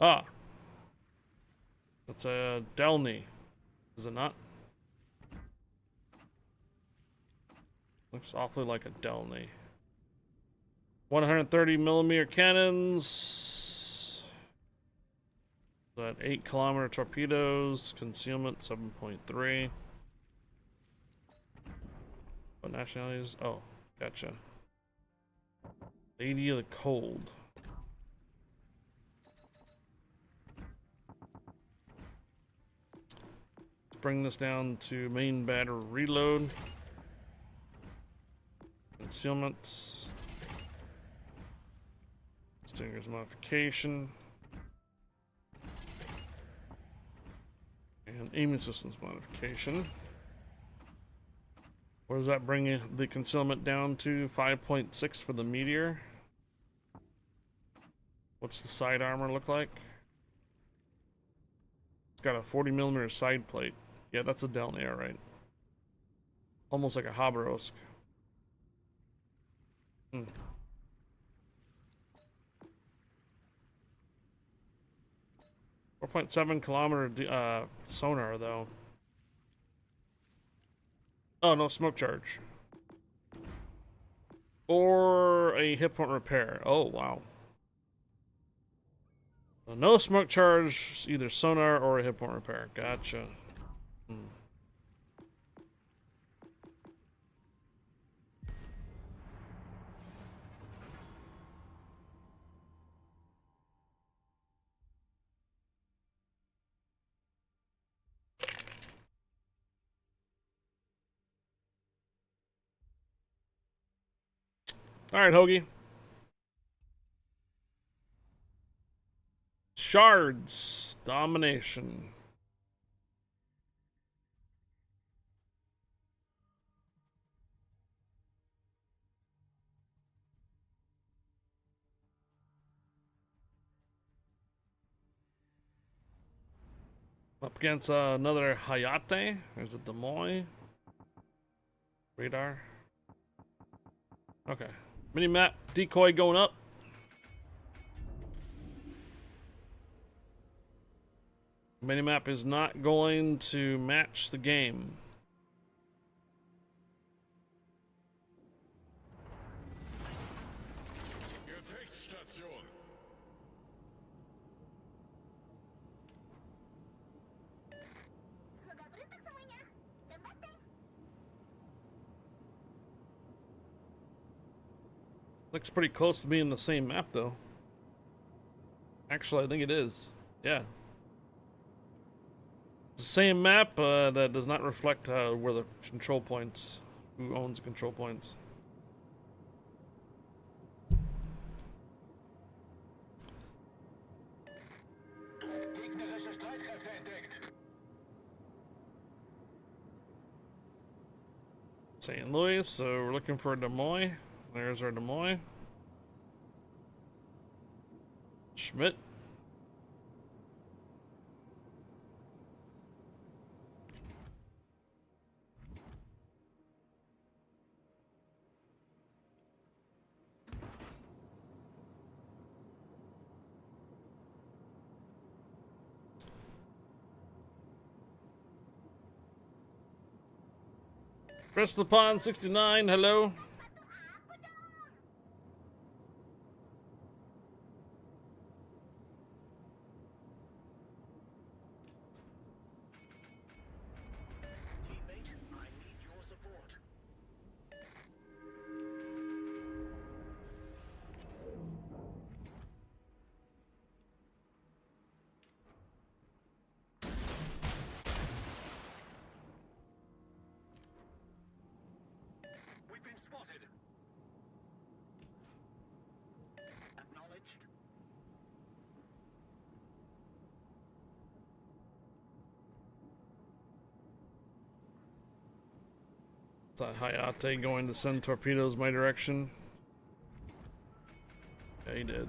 Ah! That's a Delny. Is it not? Looks awfully like a Delny. 130mm cannons. That 8-kilometer torpedoes. Concealment 7.3. What nationalities? Oh, gotcha. Lady of the Cold. Let's bring this down to main battery reload. Concealment. Stinger's modification. And aiming systems modification. Where does that bring the concealment down to? 5.6 for the meteor. What's the side armor look like? It's got a 40mm side plate. Yeah, that's a Delnair, right? Almost like a Habarovsk. 4.7 kilometer sonar, though. Oh, no smoke charge. Or a hit point repair. Oh, wow. So no smoke charge, either sonar or a hit point repair. Gotcha. Alright, Hoagie. Shards. Domination. Up against another Hayate. There's a Demoy. Radar. Okay. Minimap decoy going up. Minimap is not going to match the game. Gefechtsstation. Semoga beruntung semuanya. Gambatte. Looks pretty close to being the same map, though. Actually, I think it is. Yeah. It's the same map, that does not reflect where the control points, who owns the control points. Gegnerische Streitkräfte entdeckt. St. Louis, so we're looking for a Demoy. There's our Demoy. Schmidt. Crystal Pond 69, hello. Teammate, I need your support. We've been spotted. Acknowledged. Is that Hayate going to send torpedoes my direction? Yeah, he did.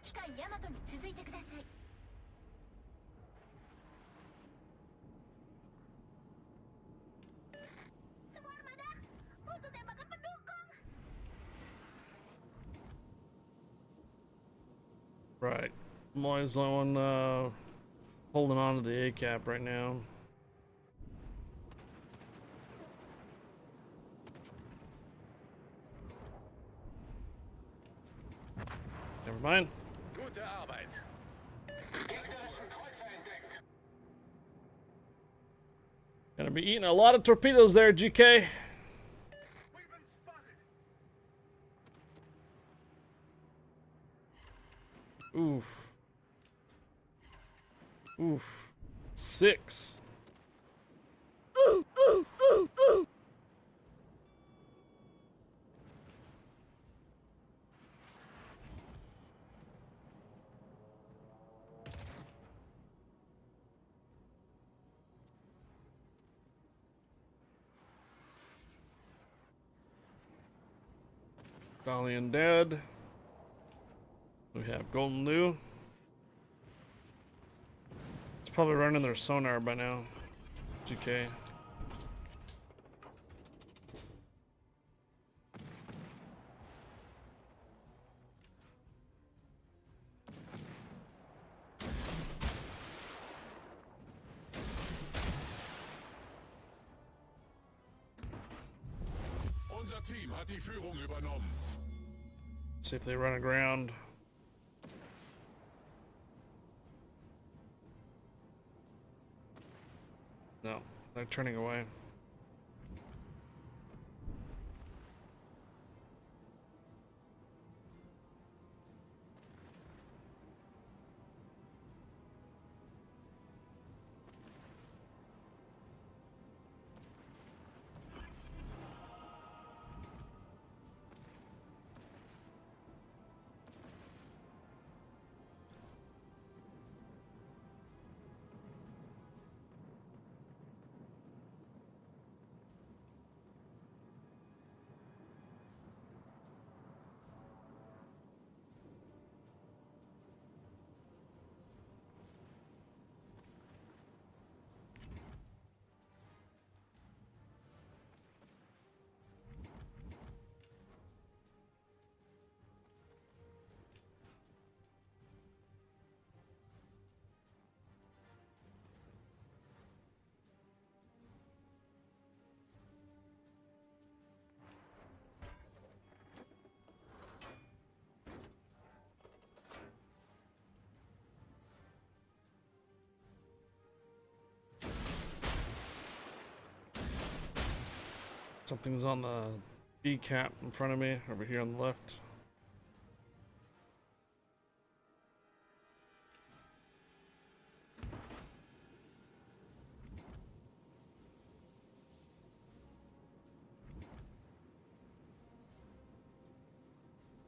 機関ヤマトに続いてください。 Semua armada butuh tembakan pendukung. Right. I'm always the one holding on to the A cap right now. Never mind. Gute Arbeit. Gonna be eating a lot of torpedoes there, GK. We've been spotted. Oof. Oof. 6. Ooh, ooh, ooh, ooh. Stallion dead. We have Golden New. It's probably running their sonar by now. GK. Unser Team hat die Führung übernommen. See if they run aground. No, they're turning away. Something's on the B cap in front of me, over here on the left.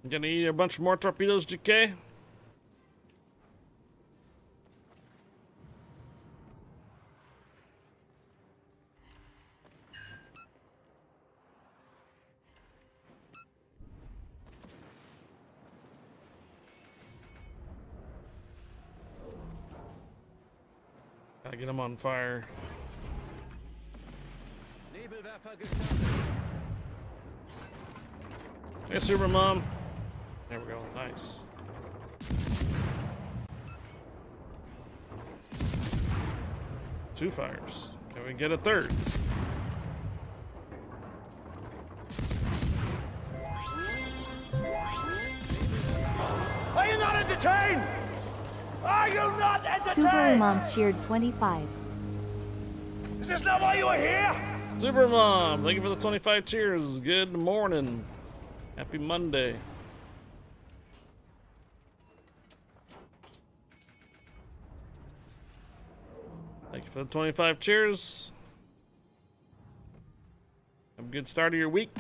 I'm gonna eat a bunch more torpedoes, GK. Gotta get them on fire. Nebelwerfer gestartet. Hey, Super Mom. There we go. Nice. Two fires. Can we get a third? Are you not entertained? Are you not entertained? Supermom cheered 25. Is this not why you are here? Super Mom, thank you for the 25 cheers. Good morning. Happy Monday. Thank you for the 25 cheers. Have a good start of your week.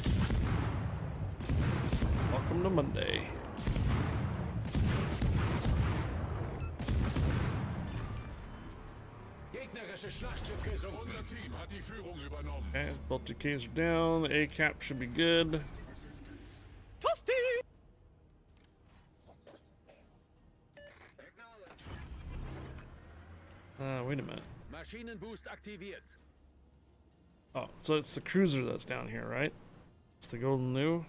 Welcome to Monday. Gegnerische Schlachtschiffe. Unser Team hat die Führung übernommen. Okay, both GKs are down. The A cap should be good. Wait a minute. Maschinenboost aktiviert. Oh, so it's the cruiser that's down here, right? It's the Golden New.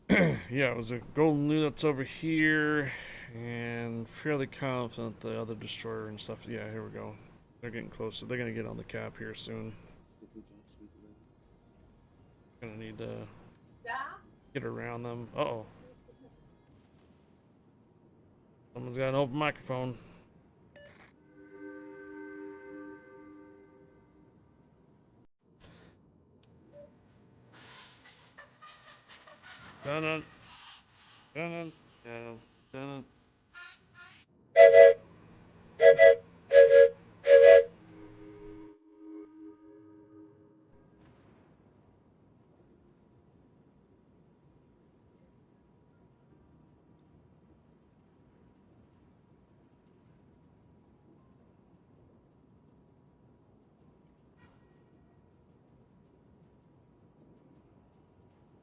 Yeah, it was a Golden New that's over here, and fairly confident the other destroyer and stuff. Yeah, here we go. They're getting closer. They're gonna get on the cap here soon. Gonna need to get around them. Uh-oh. Someone's got an open microphone. Dun dun dun dun dun.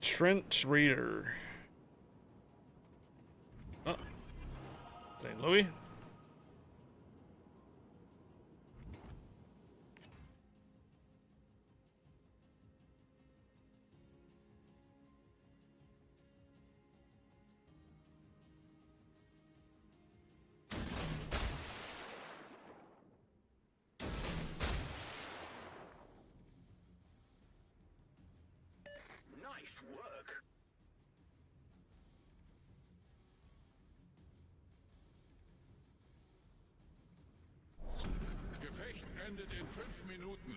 Trent Raider. Oh, St. Louis. Nice work. Gefecht endet in 5 Minuten.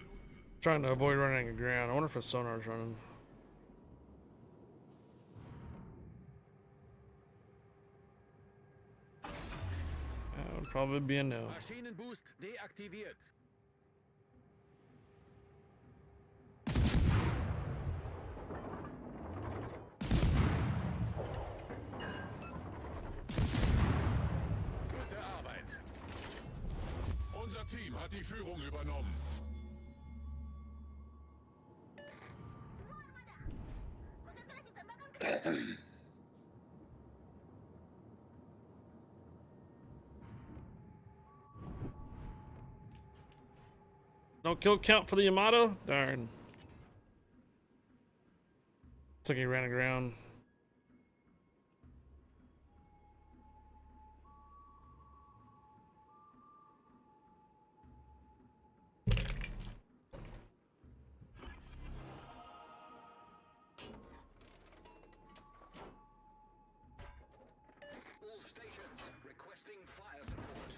Trying to avoid running aground. I wonder if a sonar's running. That would probably be a no. Maschinenboost deaktiviert. Gute Arbeit. Unser Team hat die Führung übernommen. No kill count for the Yamato? Darn. Looks like he ran aground. All stations requesting fire support.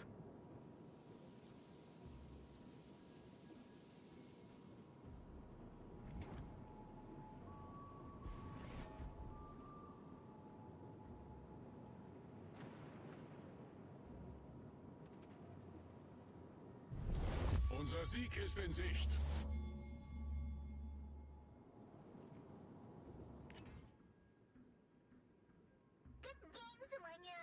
Unser Sieg ist in Sicht. Good game semuanya.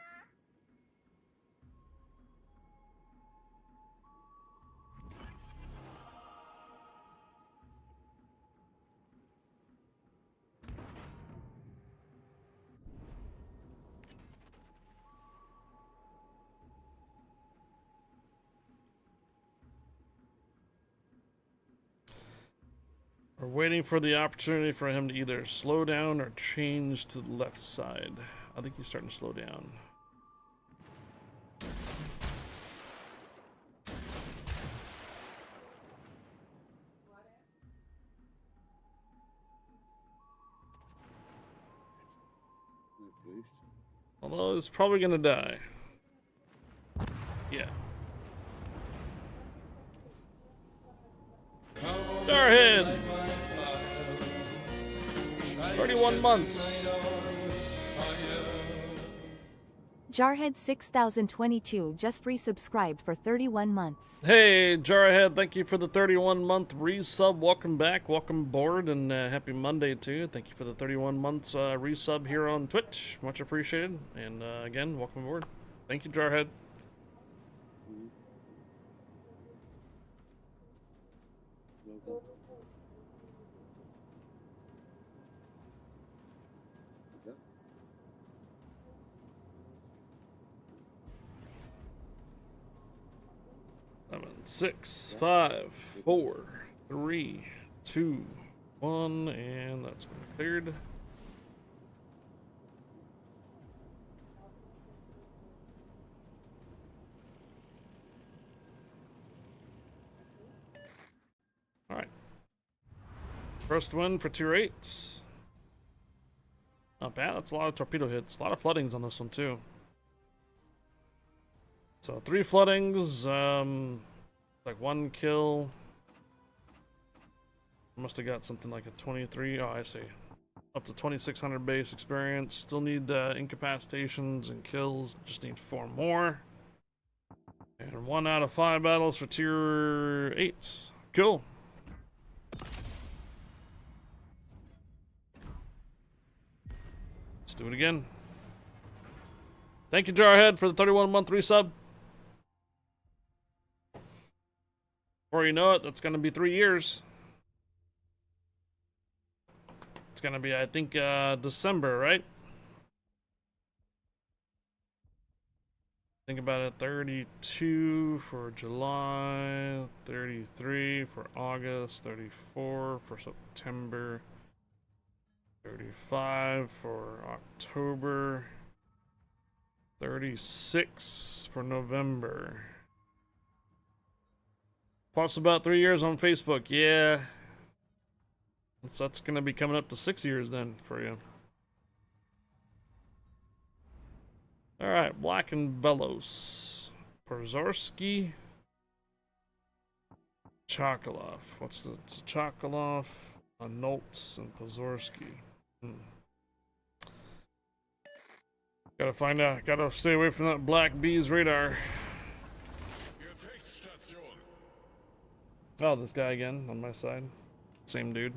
We're waiting for the opportunity for him to either slow down or change to the left side. I think he's starting to slow down. Although it's probably gonna die. Yeah. Starhead! 31 months. Jarhead 6022 just resubscribed for 31 months. Hey, Jarhead, thank you for the 31-month resub. Welcome back, welcome aboard, and happy Monday to you. Thank you for the 31 months resub here on Twitch. Much appreciated. And again, welcome aboard. Thank you, Jarhead. 7, 6, 5, 4, 3, 2, 1, and that's been cleared. Alright. First win for tier 8s. Not bad, that's a lot of torpedo hits. A lot of floodings on this one too. So 3 floodings, like 1 kill. Must have got something like a 23. Oh, I see. Up to 2600 base experience. Still need incapacitations and kills. Just need 4 more. And 1 out of 5 battles for tier 8s. Cool. Let's do it again. Thank you, Jarhead, for the 31-month resub. Before you know it, that's going to be 3 years. It's going to be, I think, December, right? Think about it, 32 for July, 33 for August, 34 for September, 35 for October, 36 for November. Plus about 3 years on Facebook, yeah. So that's gonna be coming up to 6 years then for you. Alright, Black and Belos. Porzorski. Chokolov. What's the Chokolov? Nolts and Porzorski. Gotta find out. Gotta stay away from that Black Bee's radar. Oh, this guy again on my side. Same dude.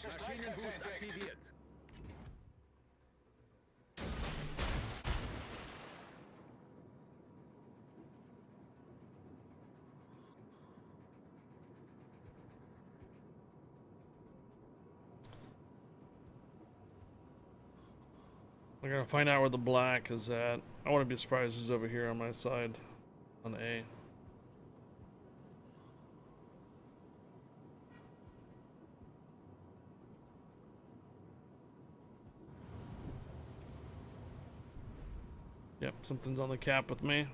Maschinenboost aktiviert. We're gonna find out where the Black is at. I wouldn't be surprised he's over here on my side. On A. Yep, something's on the cap with me.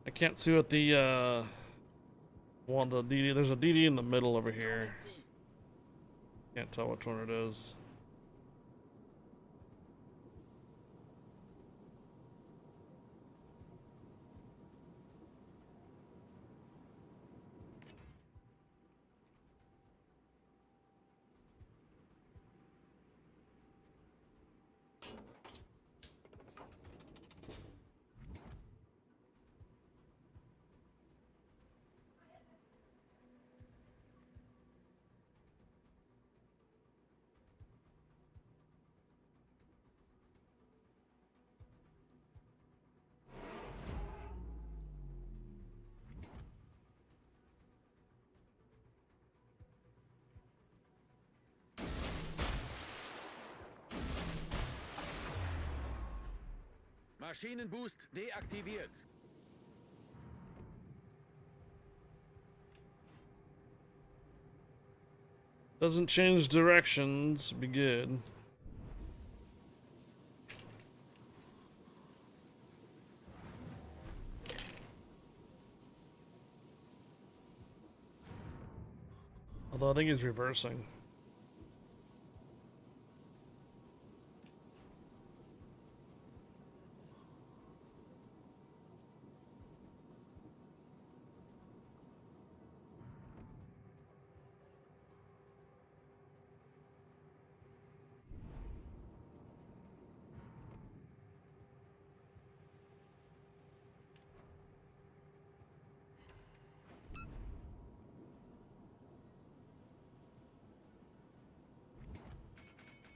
I can't see what the well, the DD, there's a DD in the middle over here. Can't tell which one it is. Maschinenboost deaktiviert. Doesn't change directions. Be good. Although I think he's reversing.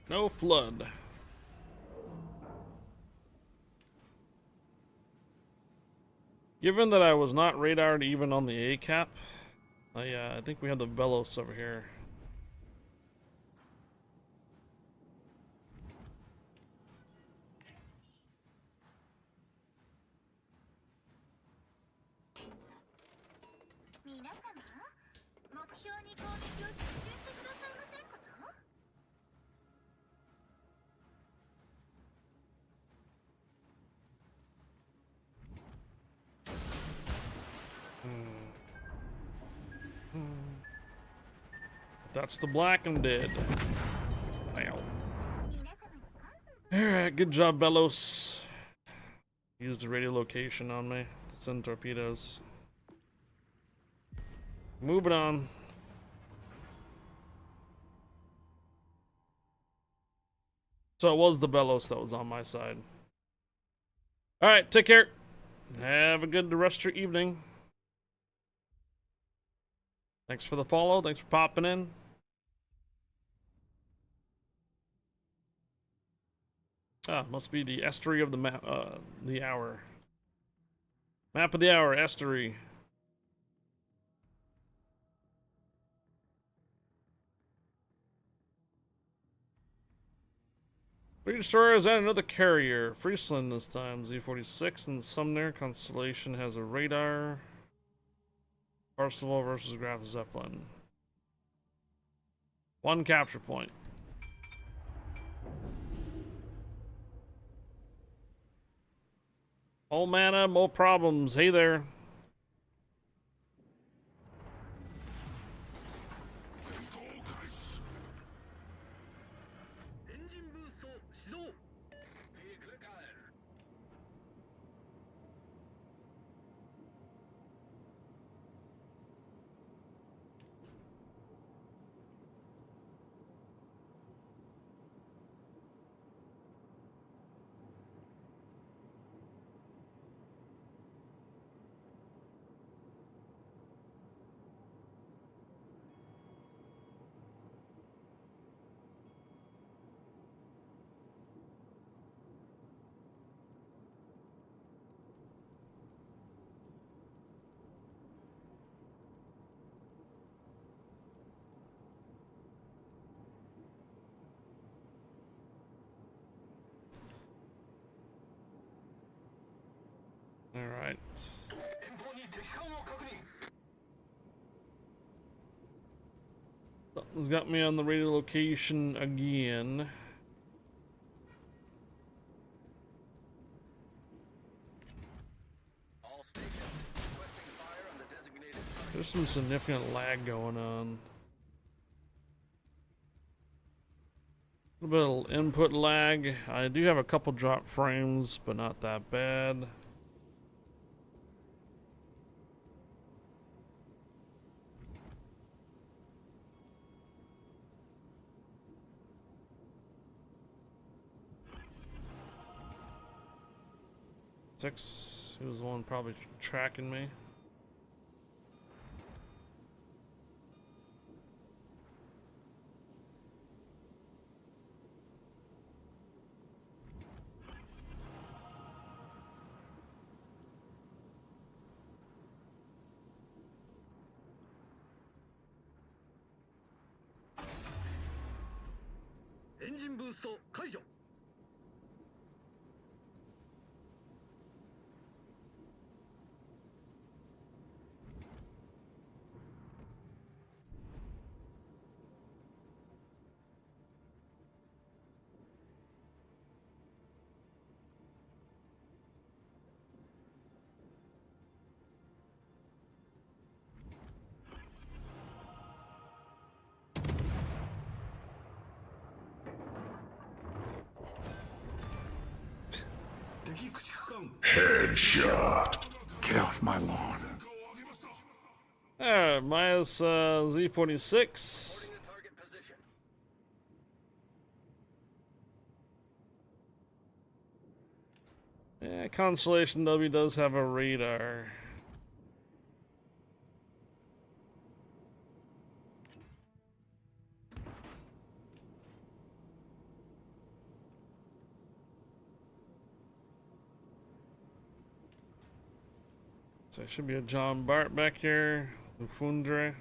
No flood. Given that I was not radared even on the A cap, I think we have the Velos over here. That's the black and dead. Wow. Alright, good job, Belos. Use the radio location on me to send torpedoes. Moving on. So it was the Belos that was on my side. Alright, take care. Have a good rest of your evening. Thanks for the follow. Thanks for popping in. Ah, must be the estuary of the map, the hour. Map of the hour, estuary. Three destroyers and another carrier. Friesland this time, Z-46, and Sumner Constellation has a radar. Parseval versus Graf Zeppelin. One capture point. All mana, more problems. Hey there. Alright. Something's got me on the radio location again. All stations requesting fire on the designated target. There's some significant lag going on. A little bit of input lag. I do have a couple drop frames, but not that bad. Six, who was the one probably tracking me? Engine boost 解除 Get off my lawn. Alright, minus Z46. Moving to target position. Yeah, Constellation W does have a radar. So there should be a John Bart back here. Lufundre.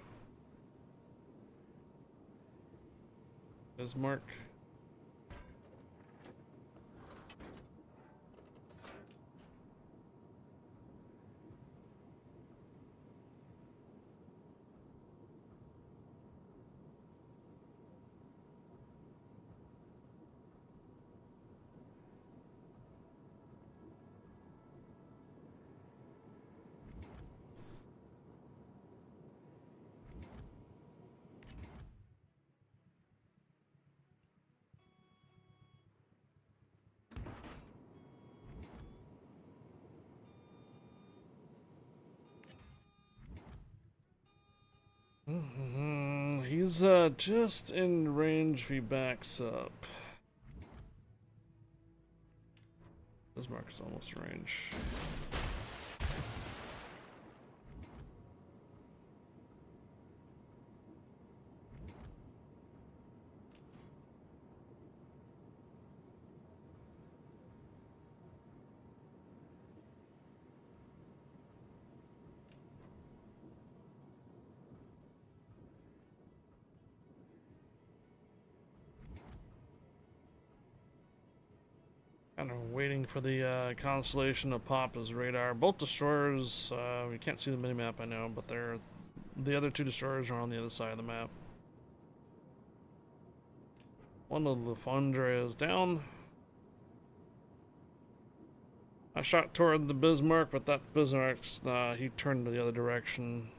Bismarck. He's just in range if he backs up. Bismarck's almost in range. Kind of waiting for the Constellation to pop his radar. Both destroyers, we can't see the minimap, I know, but the other two destroyers are on the other side of the map. One of the Lufundre is down. I shot toward the Bismarck, but that Bismarck's, he turned the other direction.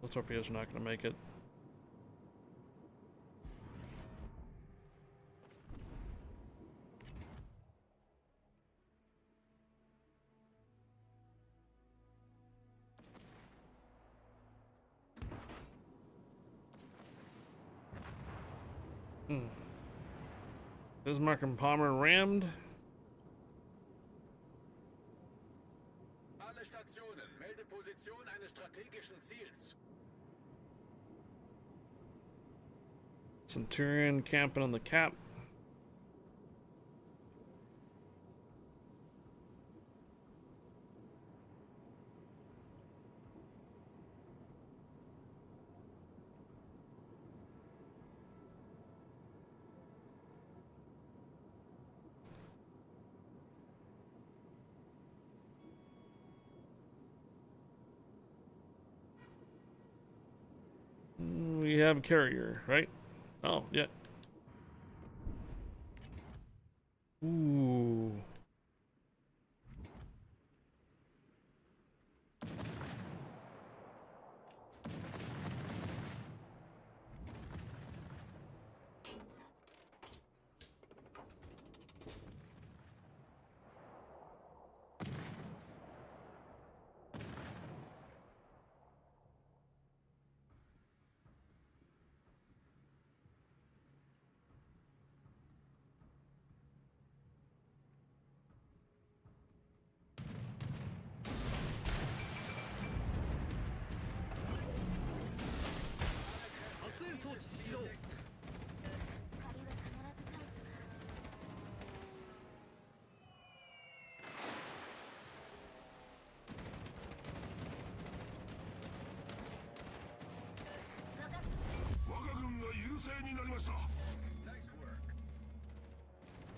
The torpedoes are not going to make it. Bismarck and Palmer rammed. Alle Stationen, melde Position eines strategischen Ziels. Centurion camping on the cap. We have a carrier, right? Oh, yeah. Ooh.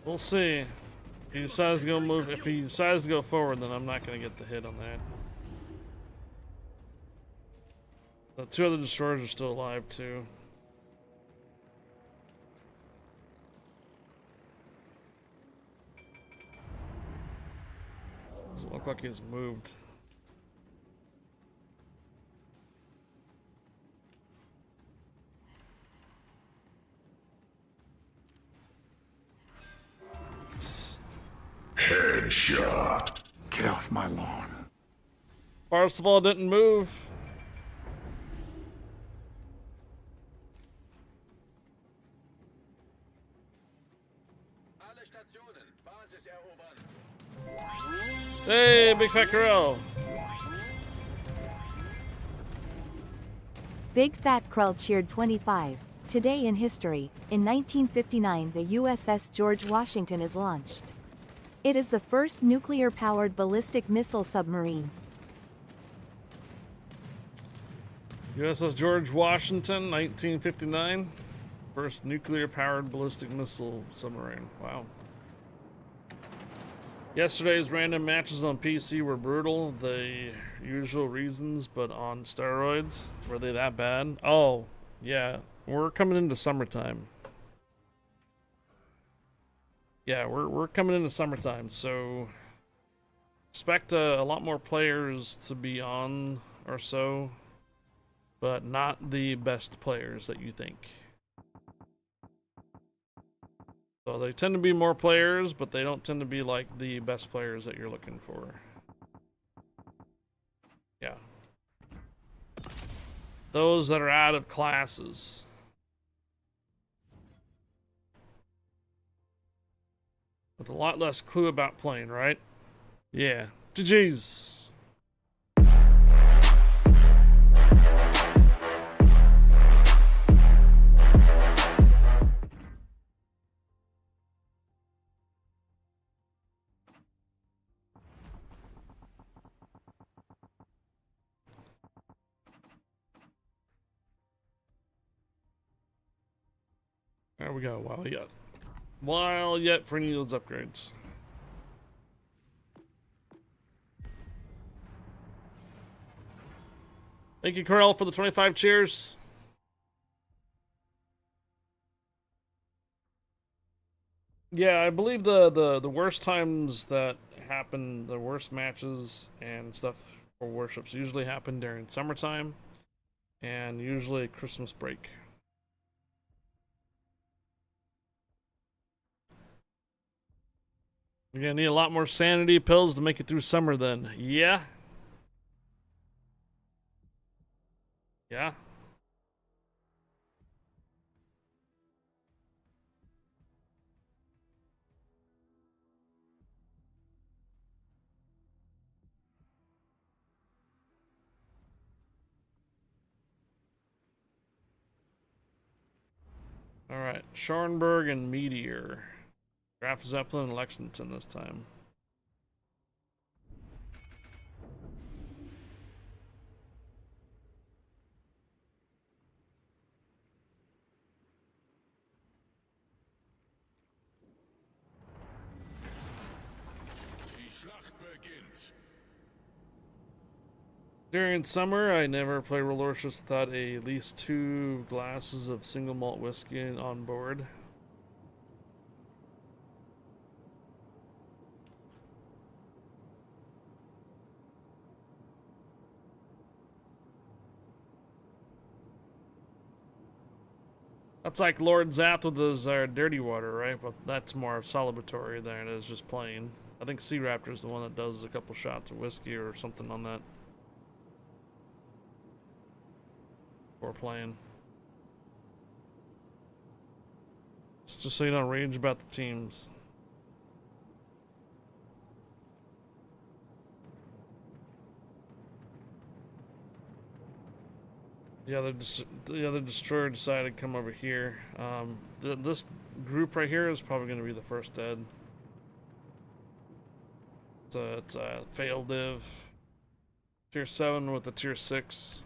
We'll see. If he decides to go move, if he decides to go forward, then I'm not going to get the hit on that. The two other destroyers are still alive too. Doesn't look like he's moved. a shot. Get off my lawn. Parsifal didn't move. Alle Stationen, Basis erobern. Hey, Big Fat Corral. Big Fat Krull cheered 25. Today in history, in 1959 the USS George Washington is launched. It is the first nuclear-powered ballistic missile submarine. USS George Washington, 1959. First nuclear-powered ballistic missile submarine. Wow. Yesterday's random matches on PC were brutal. The usual reasons, but on steroids. Were they that bad? Oh, yeah. We're coming into summertime. Yeah, we're coming into summertime, so expect a lot more players to be on or so, but not the best players that you think. So they tend to be more players, but they don't tend to be like the best players that you're looking for. Yeah. Those that are out of classes. With a lot less clue about playing, right? Yeah. GG's. There we go. While yet for any of those upgrades. Thank you, Corel, for the 25 cheers. Yeah, I believe the worst times that happen, the worst matches and stuff for Warships usually happen during summertime and usually Christmas break. You're gonna need a lot more sanity pills to make it through summer then. Yeah. Yeah. Alright, Schornberg and Meteor. Graf Zeppelin and Lexington this time. Die Schlacht beginnt. During summer, I never play World Warships without at least 2 glasses of single malt whiskey on board. That's like Lord Zath with his dirty water, right? But that's more celebratory than it is just plain. I think Sea Raptor's the one that does a couple shots of whiskey or something on that. Or playing. It's just so you don't rage about the teams. The other destroyer decided to come over here. This group right here is probably going to be the first dead. It's a fail div. Tier 7 with a tier 6.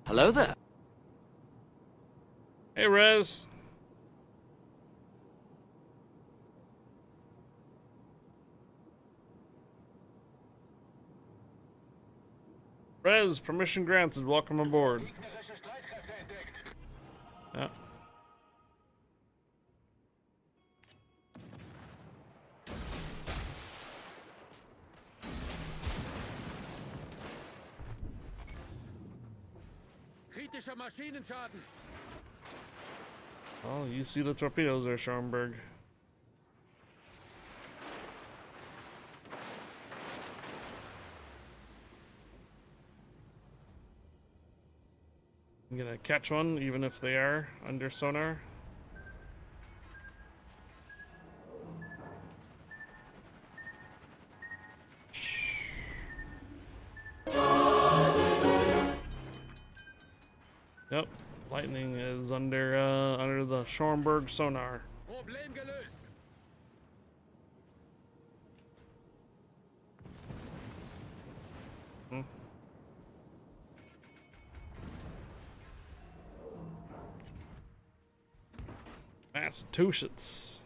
Hello there. Hey, Rez. Rez, permission granted. Welcome aboard. Yeah. Kritischer Maschinenschaden. Oh, you see the torpedoes there, Schoenberg. I'm gonna catch one, even if they are under sonar. Yep, lightning is under the Schoenberg sonar. Problem gelöst. Massachusetts.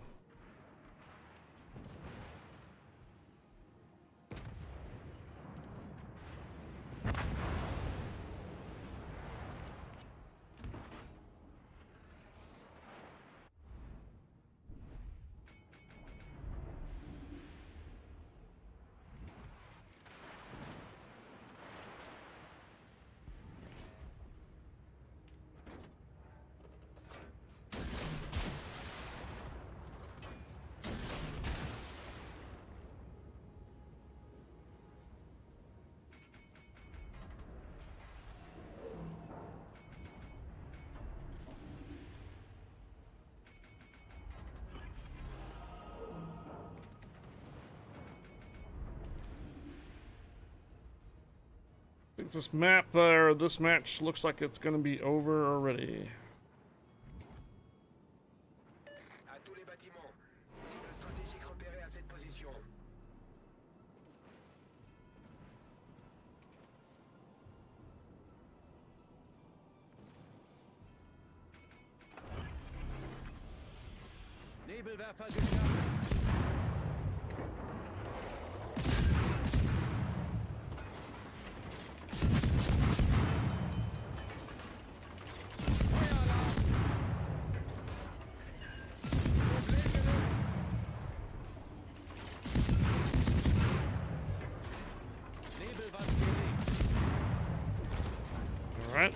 This map or this match looks like it's gonna be over already. À tous les bâtiments. Cible stratégique repérée à cette position. Nebelwerfer gestartet. All right.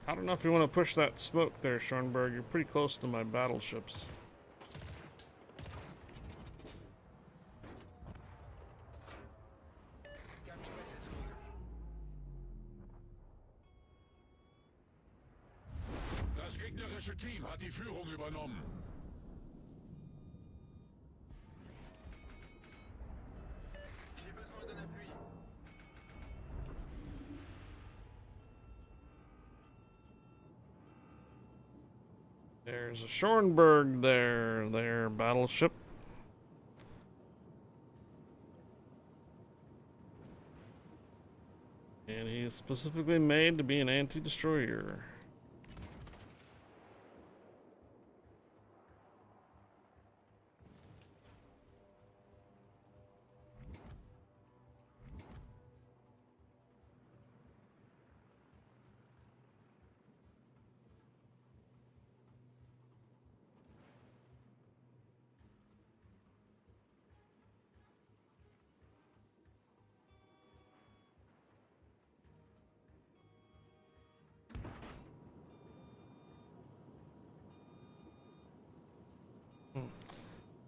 I don't know if you want to push that smoke there, Schoenberg. You're pretty close to my battleships. Capturez cette zone. Das gegnerische Team hat die Führung übernommen. J'ai besoin d'un appui. There's a Schoenberg there, their battleship. And he's specifically made to be an anti-destroyer.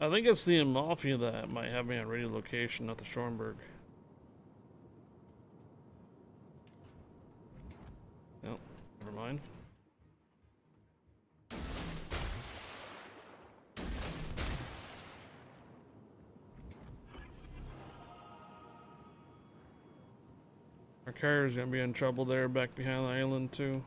I think it's the Amalfi that might have me on radio location, not the Schoenberg. No, never mind. Our carrier's gonna be in trouble there back behind the island too.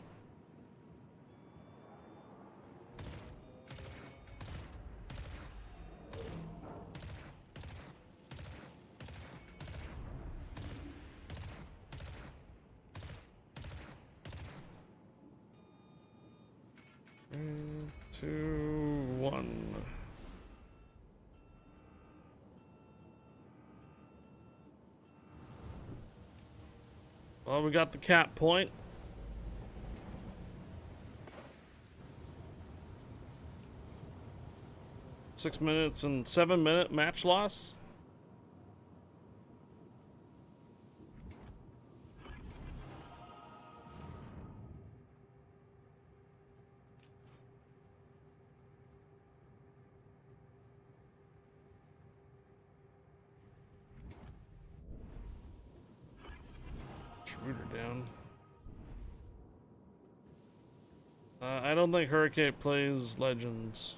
Three, two, one. Well, we got the cap point. .6 minutes and 7 minute match loss. Rooter down. I don't think Hurricane plays Legends.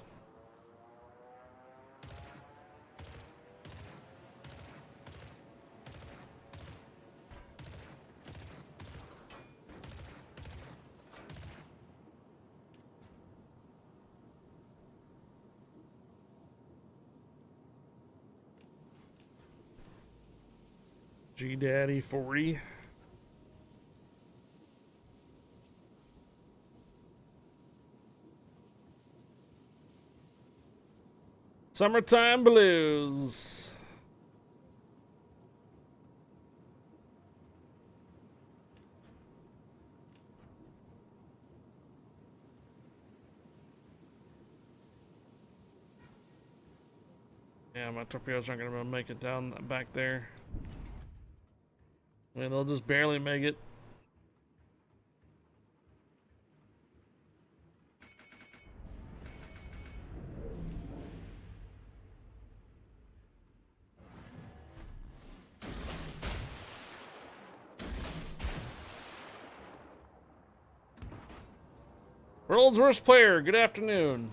G Daddy 40. Summertime Blues. Yeah, my torpedoes aren't gonna make it down back there. I mean, they'll just barely make it. World's worst player, good afternoon.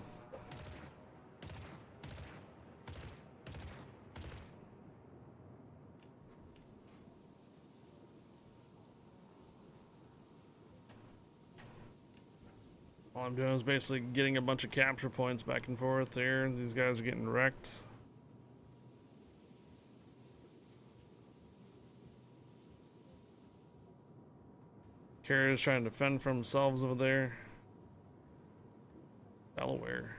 All I'm doing is basically getting a bunch of capture points back and forth here. These guys are getting wrecked. Carriers trying to defend for themselves over there. Delaware.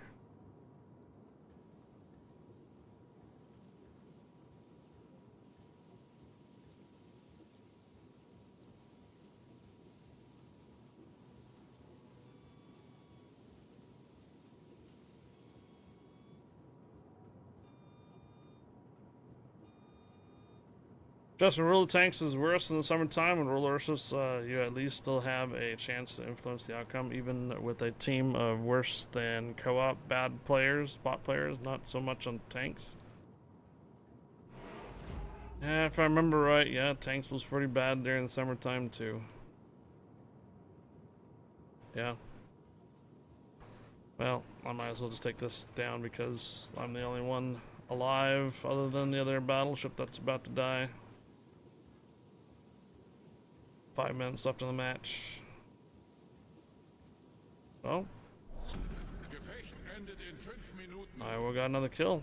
Justin, roller tanks is worse in the summertime, and roller Ursus, you at least still have a chance to influence the outcome, even with a team of worse than co-op bad players, bot players, not so much on tanks. Yeah, if I remember right, yeah, tanks was pretty bad during the summertime too. Yeah. Well, I might as well just take this down because I'm the only one alive other than the other battleship that's about to die. 5 minutes left in the match. Oh. Gefecht endet in 5 Minuten. I will got another kill.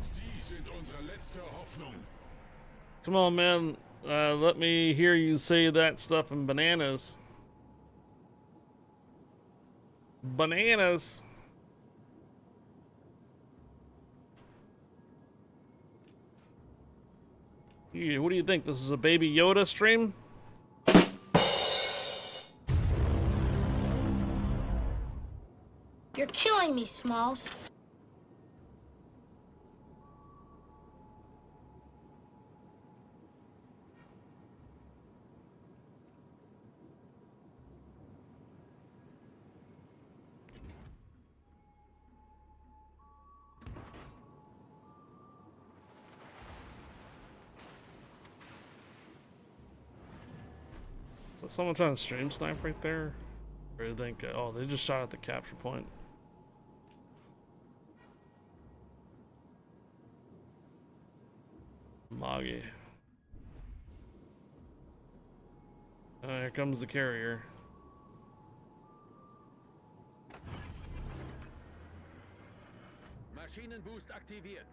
Sie sind unsere letzte Hoffnung. Come on, man. Let me hear you say that stuff in bananas. Bananas. What do you think? This is a Baby Yoda stream? You're killing me, Smalls. Is someone trying to stream snipe right there? Or do you think, oh, they just shot at the capture point. Moggy. Here comes the carrier. Maschinenboost aktiviert.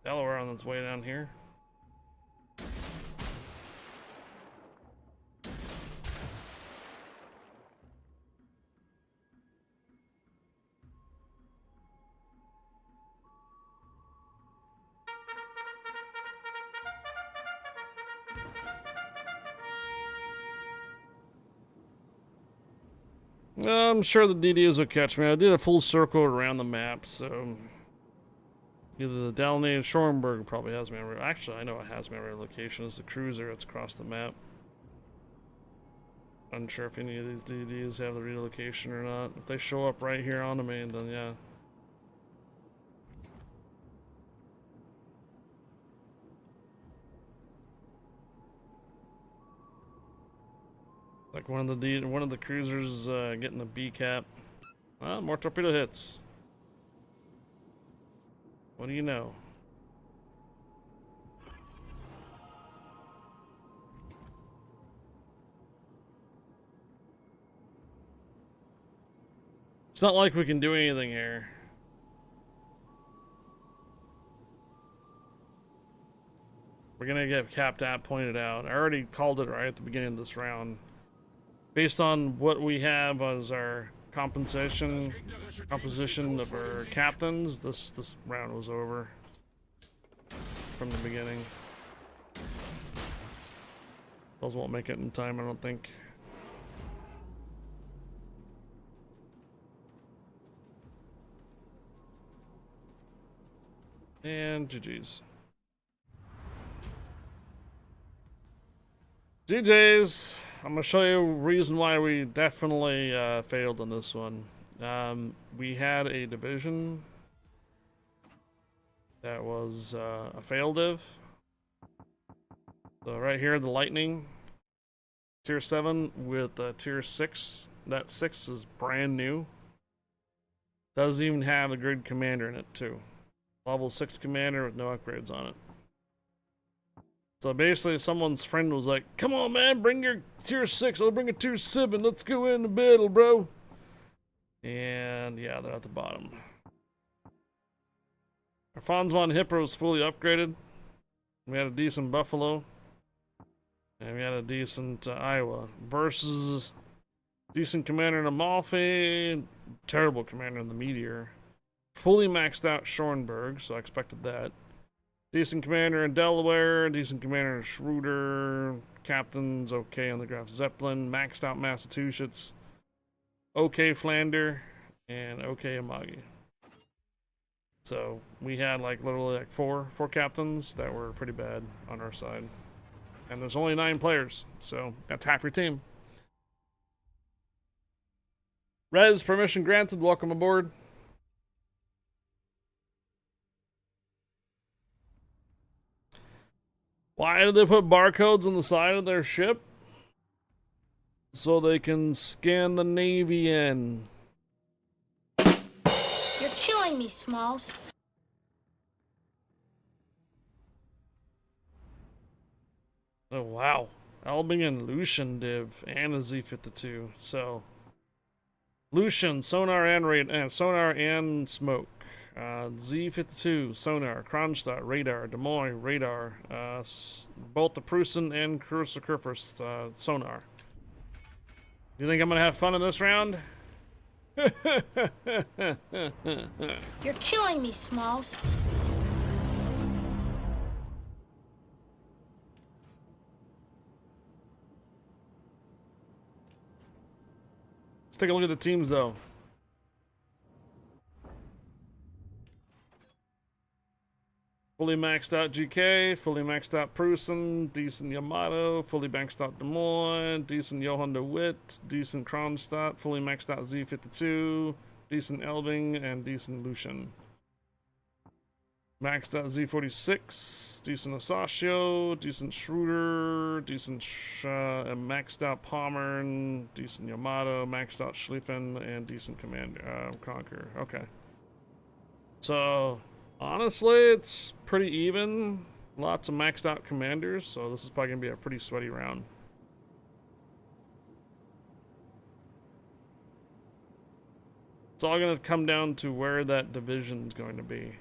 Delaware on its way down here. I'm sure the DDs will catch me. I did a full circle around the map, so either the Dalney Schoenberg probably has me on. Actually, I know it has me on location. It's the cruiser. It's across the map. Unsure if any of these DDs have the relocation or not. If they show up right here on the main, then yeah. Like one of the cruisers getting the B cap. Well, more torpedo hits. What do you know? It's not like we can do anything here. We're gonna get capped at pointed out. I already called it right at the beginning of this round. Based on what we have as our composition of our captains, this round was over from the beginning. Those won't make it in time, I don't think. And GG's. GG's. I'm gonna show you a reason why we definitely failed on this one. We had a division that was a fail div. So right here, the Lightning, tier 7 with tier 6. That 6 is brand new. Doesn't even have a grid commander in it too. Level 6 commander with no upgrades on it. So basically, someone's friend was like, "Come on, man, bring your tier 6. I'll bring a tier 7. Let's go into battle, bro." And yeah, they're at the bottom. Our Fonz von Hipper was fully upgraded. We had a decent Buffalo. And we had a decent Iowa. Versus decent commander in Amalfi. Terrible commander in the Meteor. Fully maxed out Schoenberg, so I expected that. Decent commander in Delaware, decent commander in Schroeder, captain's okay on the Graf Zeppelin, maxed out Massachusetts, okay Flander, and okay Amagi. So we had like literally like four captains that were pretty bad on our side. And there's only 9 players, so that's half your team. Rez, permission granted, welcome aboard. Why do they put barcodes on the side of their ship? So they can scan the Navy in. You're killing me, Smalls. Oh wow. Elbing and Lucian div and a Z-52. So Lucian, sonar and smoke. Z-52, sonar, Kronstadt, radar, Des Moines, radar, both the Prusen and Kurfürst, sonar. You think I'm gonna have fun in this round? You're killing me, Smalls. Let's take a look at the teams though. Fully maxed out GK, fully maxed out Prusen, decent Yamato, fully maxed out Des Moines, decent Johann de Witt, decent Kronstadt, fully maxed out Z-52, decent Elbing, and decent Lucian. Maxed out Z-46, decent Asasio, decent Schroeder, decent maxed out Pommern, decent Yamato, maxed out Schlieffen, and decent Commander Conqueror. Okay. So honestly, it's pretty even. Lots of maxed out commanders, so this is probably gonna be a pretty sweaty round. It's all gonna come down to where that division's going to be.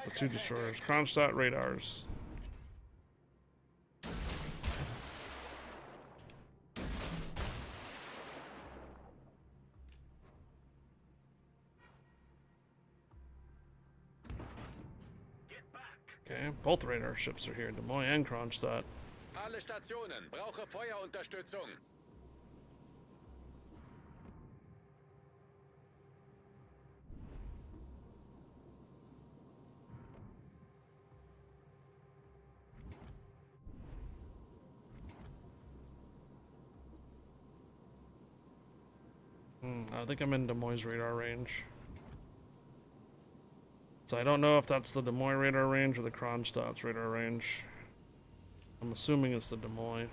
The 2 destroyers, Kronstadt radars. Okay, both radar ships are here, Des Moines and Kronstadt. Alle Stationen, brauche Feuerunterstützung. I think I'm in Des Moines radar range. So I don't know if that's the Des Moines radar range or the Kronstadt's radar range. I'm assuming it's the Des Moines.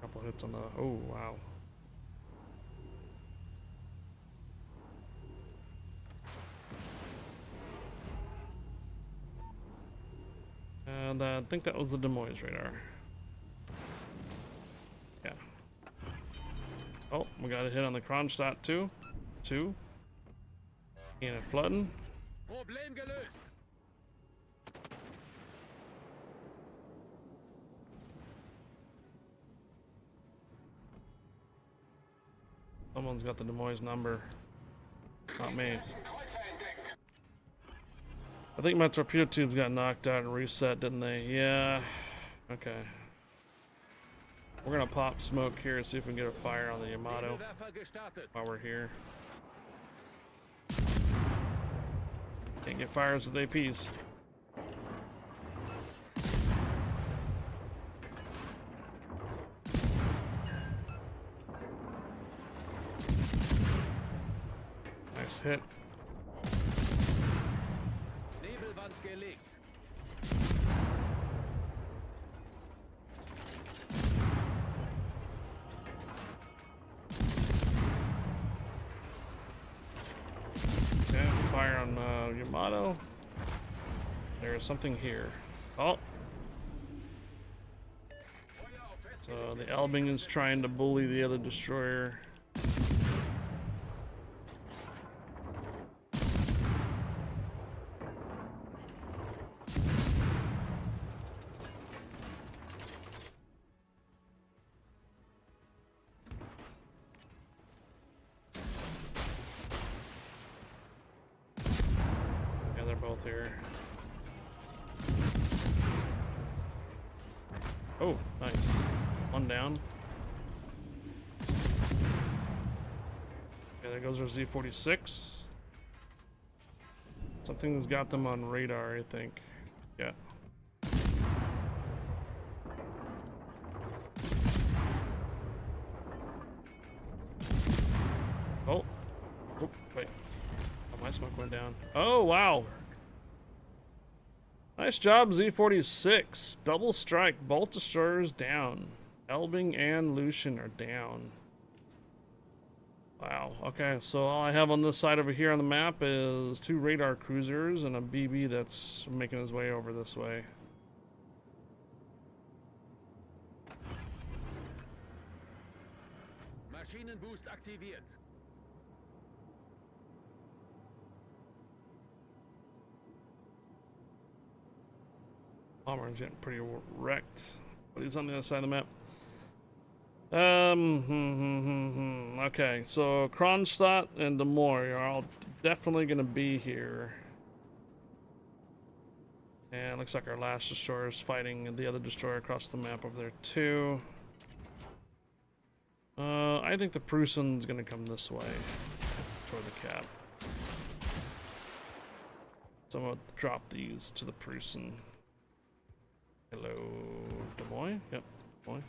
Couple hits on the... Oh, wow. And I think that was the Des Moines radar. Yeah. Oh, we got a hit on the Kronstadt too. Two. And a flooding. Problem gelöst. Someone's got the Des Moines number. Not me. I think my torpedo tubes got knocked out and reset, didn't they? Yeah. Okay. We're gonna pop smoke here and see if we can get a fire on the Yamato while we're here. Can't get fires with APs. Nice hit. Nebelwand gelegt. Okay, fire on Yamato. There's something here. Oh. So the Elbing is trying to bully the other destroyer. Yeah, they're both here. Oh, nice. One down. Okay, there goes our Z-46. Something's got them on radar, I think. Yeah. Oh. Oh, wait. Oh, my smoke went down. Oh, wow. Nice job, Z-46. Double strike. Both destroyers down. Elbing and Lucian are down. Wow. Okay, so all I have on this side over here on the map is 2 radar cruisers and a BB that's making his way over this way. Maschinenboost aktiviert. Bomber's getting pretty wrecked, but he's on the other side of the map. Okay, so Kronstadt and Des Moines are all definitely going to be here. And looks like our last destroyer is fighting the other destroyer across the map over there too. I think the Prussian's going to come this way toward the cap. So I'm going to drop these to the Prussian. Hello, Des Moines? Yep, Des Moines.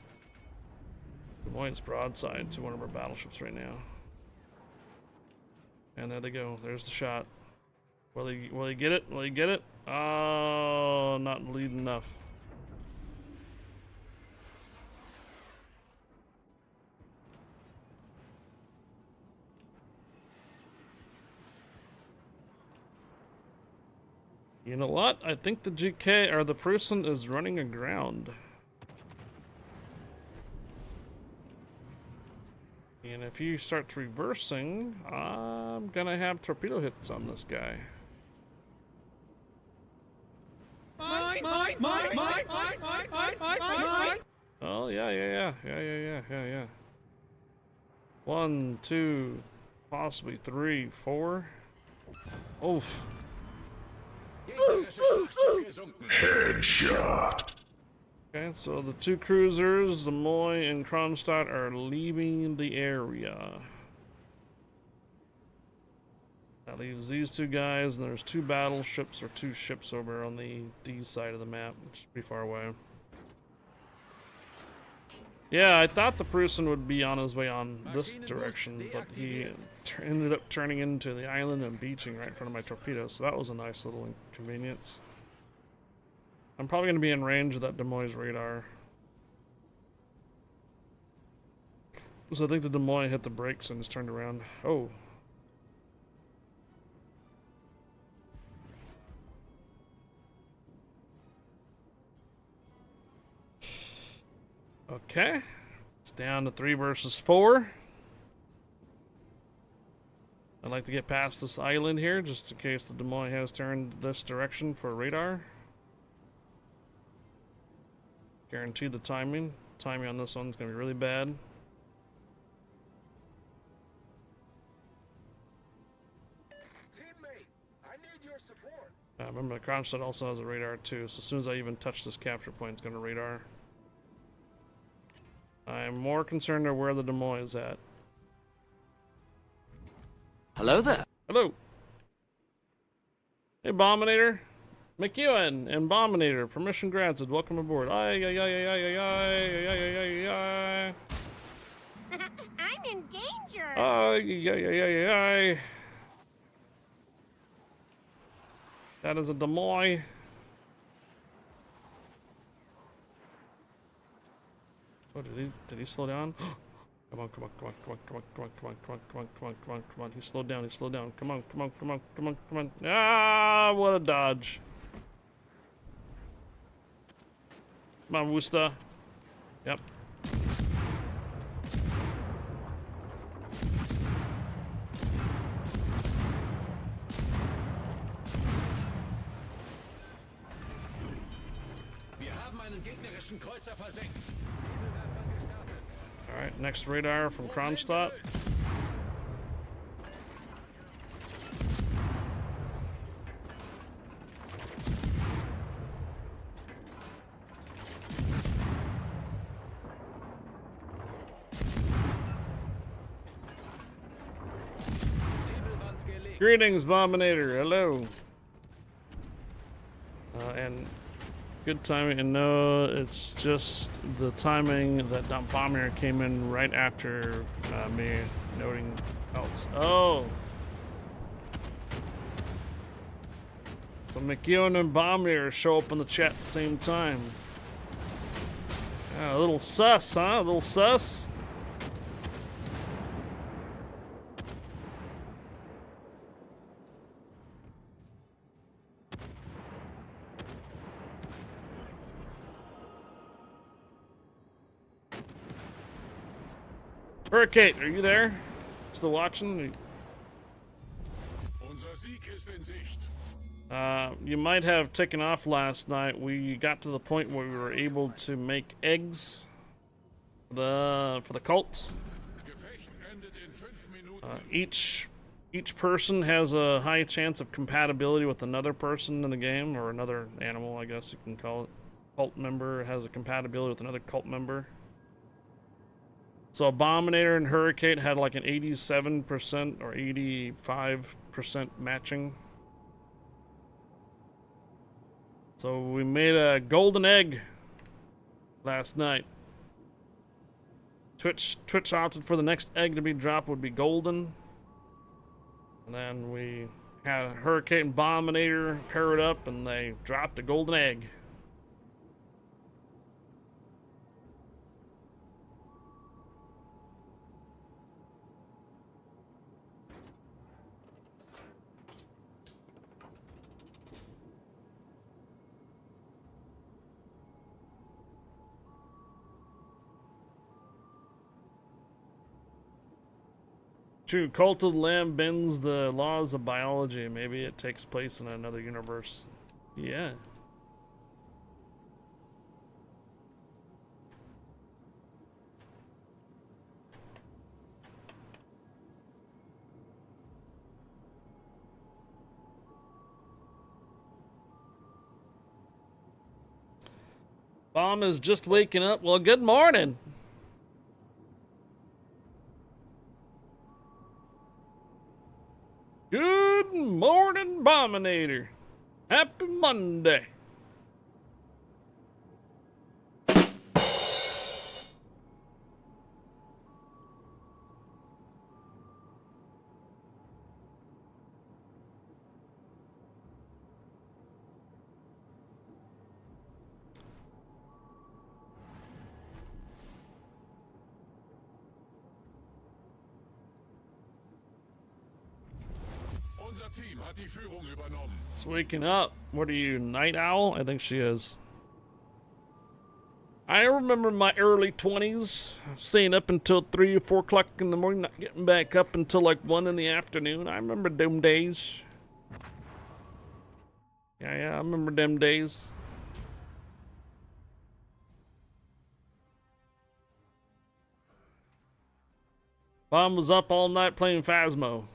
Des Moines broadside to one of our battleships right now. And there they go. There's the shot. Will he get it? Will he get it? Oh, not lead enough. You know what? I think the GK or the Prussian is running aground. And if he starts reversing, I'm gonna have torpedo hits on this guy. Oh yeah. 1, 2, possibly 3, 4. Oof. Headshot. Okay, so the 2 cruisers, Des Moines and Kronstadt, are leaving the area. That leaves these 2 guys, and there's 2 battleships or 2 ships over on the D side of the map, which is pretty far away. Yeah, I thought the person would be on his way on this direction, but he ended up turning into the island and beaching right in front of my torpedo, so that was a nice little inconvenience. I'm probably going to be in range of that Des Moines radar. So I think the Des Moines hit the brakes and just turned around. Oh. Okay. It's down to 3 versus 4. I'd like to get past this island here, just in case the Des Moines has turned this direction for radar. Guarantee the timing. Timing on this one's going to be really bad. Teammate, I need your support. Remember, the Kronstadt also has a radar too, so as soon as I even touch this capture point, it's going to radar. I'm more concerned of where the Des Moines is at. Hello there. Hello. Hey, Bombinator. McEwen and Bombinator. Permission granted. Welcome aboard. I'm in danger. That is a Des Moines. Oh, did he slow down? Come on, come on, come on, come on, come on, come on, come on, come on, come on, come on, come on, come on. He slowed down, he slowed down. Come on, come on, come on, come on, come on. Ah, what a dodge. Come on, Woosta. Yep. Alright, next radar from Kronstadt. Greetings, Bombinator. Hello. And good timing, and no, it's just the timing that Bombinator came in right after me noting else. Oh. So McEwen and Bombinator show up in the chat at the same time. A little sus, huh? A little sus? Hurricane, are you there? Still watching? Unser Sieg ist in Sicht. You might have taken off last night. We got to the point where we were able to make eggs for the cult. Gefecht endet in 5 Minuten. Each person has a high chance of compatibility with another person in the game, or another animal, I guess you can call it. Cult member has a compatibility with another cult member. So Abominator and Hurricane had like an 87% or 85% matching. So we made a golden egg last night. Twitch opted for the next egg to be dropped would be golden. And then we had Hurricane and Abominator pair it up and they dropped a golden egg. True, Cult of the Lamb bends the laws of biology. Maybe it takes place in another universe. Yeah. Bomb is just waking up. Well, good morning. Good morning, Bombinator. Happy Monday. Unser Team hat die Führung übernommen. It's waking up. What are you, night owl? I think she is. I remember my early 20s, staying up until 3 or 4 o'clock in the morning, not getting back up until like 1 in the afternoon. I remember them days. Yeah, I remember them days. Bomb was up all night playing Phasmo.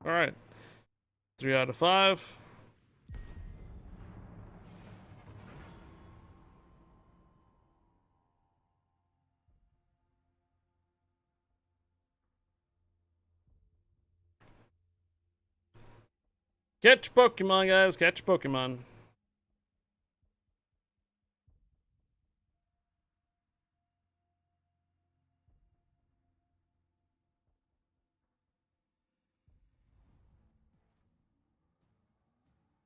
All right, 3 out of 5. Catch Pokemon, guys. Catch Pokemon.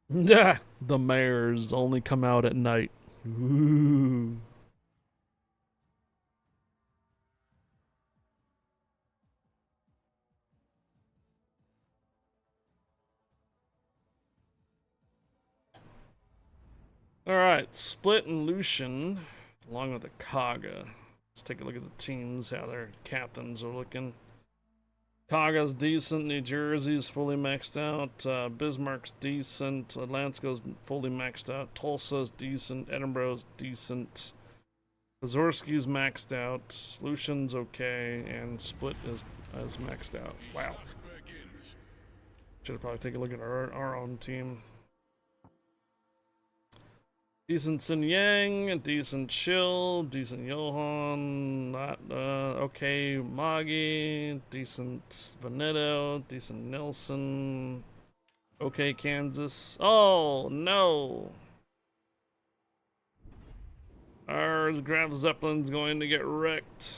Yeah, the mares only come out at night. Ooh. All right, Split and Lucian, along with the Kaga. Let's take a look at the teams, how their captains are looking. Kaga's decent. New Jersey's fully maxed out. Bismarck's decent. Atlantico's fully maxed out. Tulsa's decent. Edinburgh's decent. Pazorski's maxed out. Lucian's okay. And Split is maxed out. Wow. Should have probably taken a look at our own team. Decent Sun Yang, decent Chill, decent Johan, not okay Magi, decent Veneto, decent Nelson, okay Kansas. Oh no! Our Grav Zeppelin's going to get wrecked.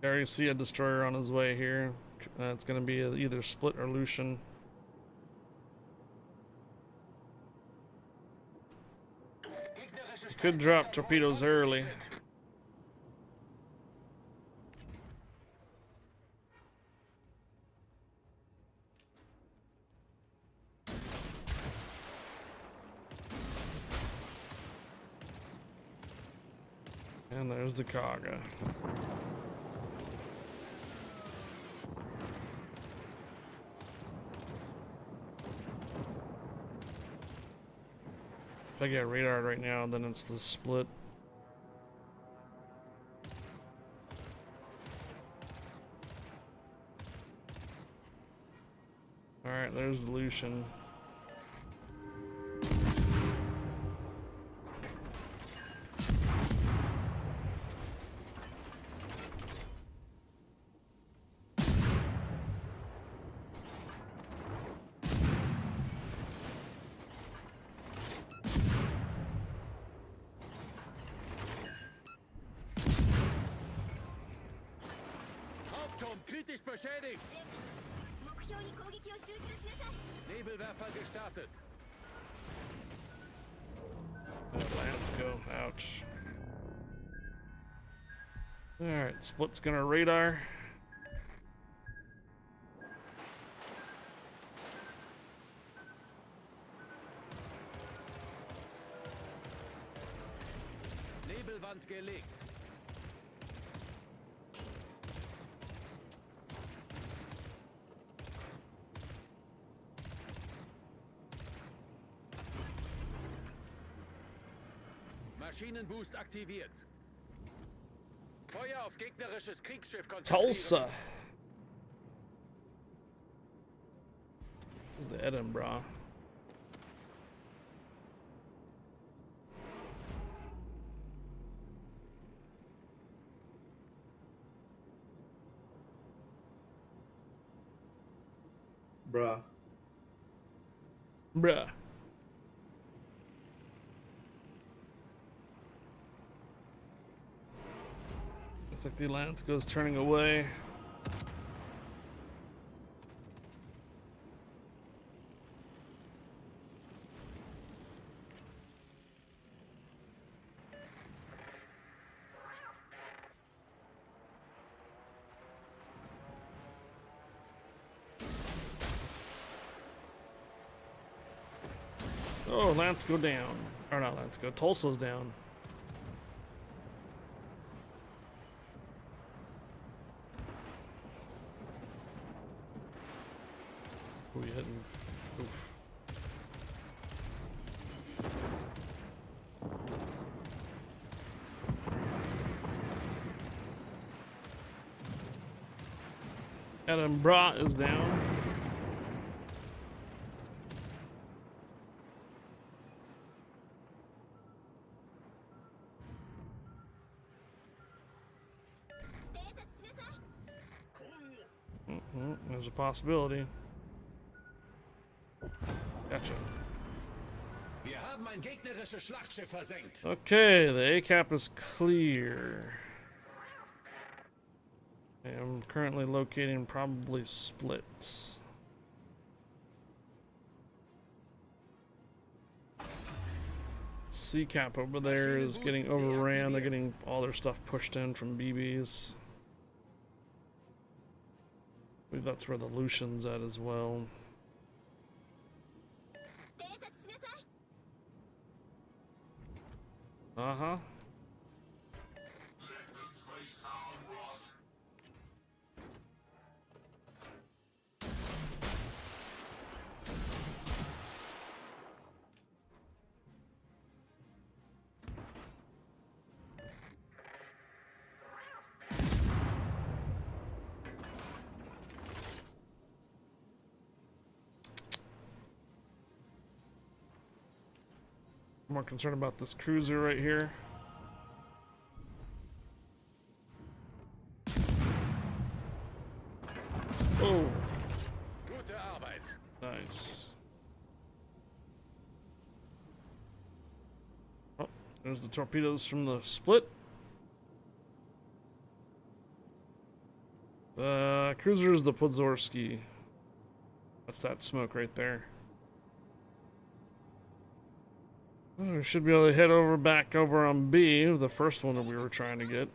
I already see a destroyer on his way here. It's going to be either Split or Lucian. Could drop torpedoes early. And there's the Kaga. If I get radar right now, then it's the Split. Alright, there's the Lucian. Kritisch beschädigt. Nebelwerfer gestartet. Let's go. Ouch. Alright, Split's gonna radar. Nebelwand gelegt. Maschinenboost aktiviert. Feuer auf gegnerisches Kriegsschiff konzentrieren. Tulsa. This is the Edinburgh. Bruh. Bruh. Looks like the Atlantico's turning away. Oh, Lance go down. Or not Lance go. Tulsa's down. Who are you hitting? Oof. Edinburgh is down. There's a possibility. Gotcha. Wir haben ein gegnerisches Schlachtschiff versenkt. Okay, the ACAP is clear. I'm currently locating probably splits. CCAP over there is getting overran. They're getting all their stuff pushed in from BBs. I believe that's where the Lucian's at as well. Uh-huh. I'm more concerned about this cruiser right here. Oh, Gute Arbeit. nice. Oh, there's the torpedoes from the split. Cruiser's the Podzorski. That's that smoke right there. Oh, we should be able to head over back over on B, the first one that we were trying to get.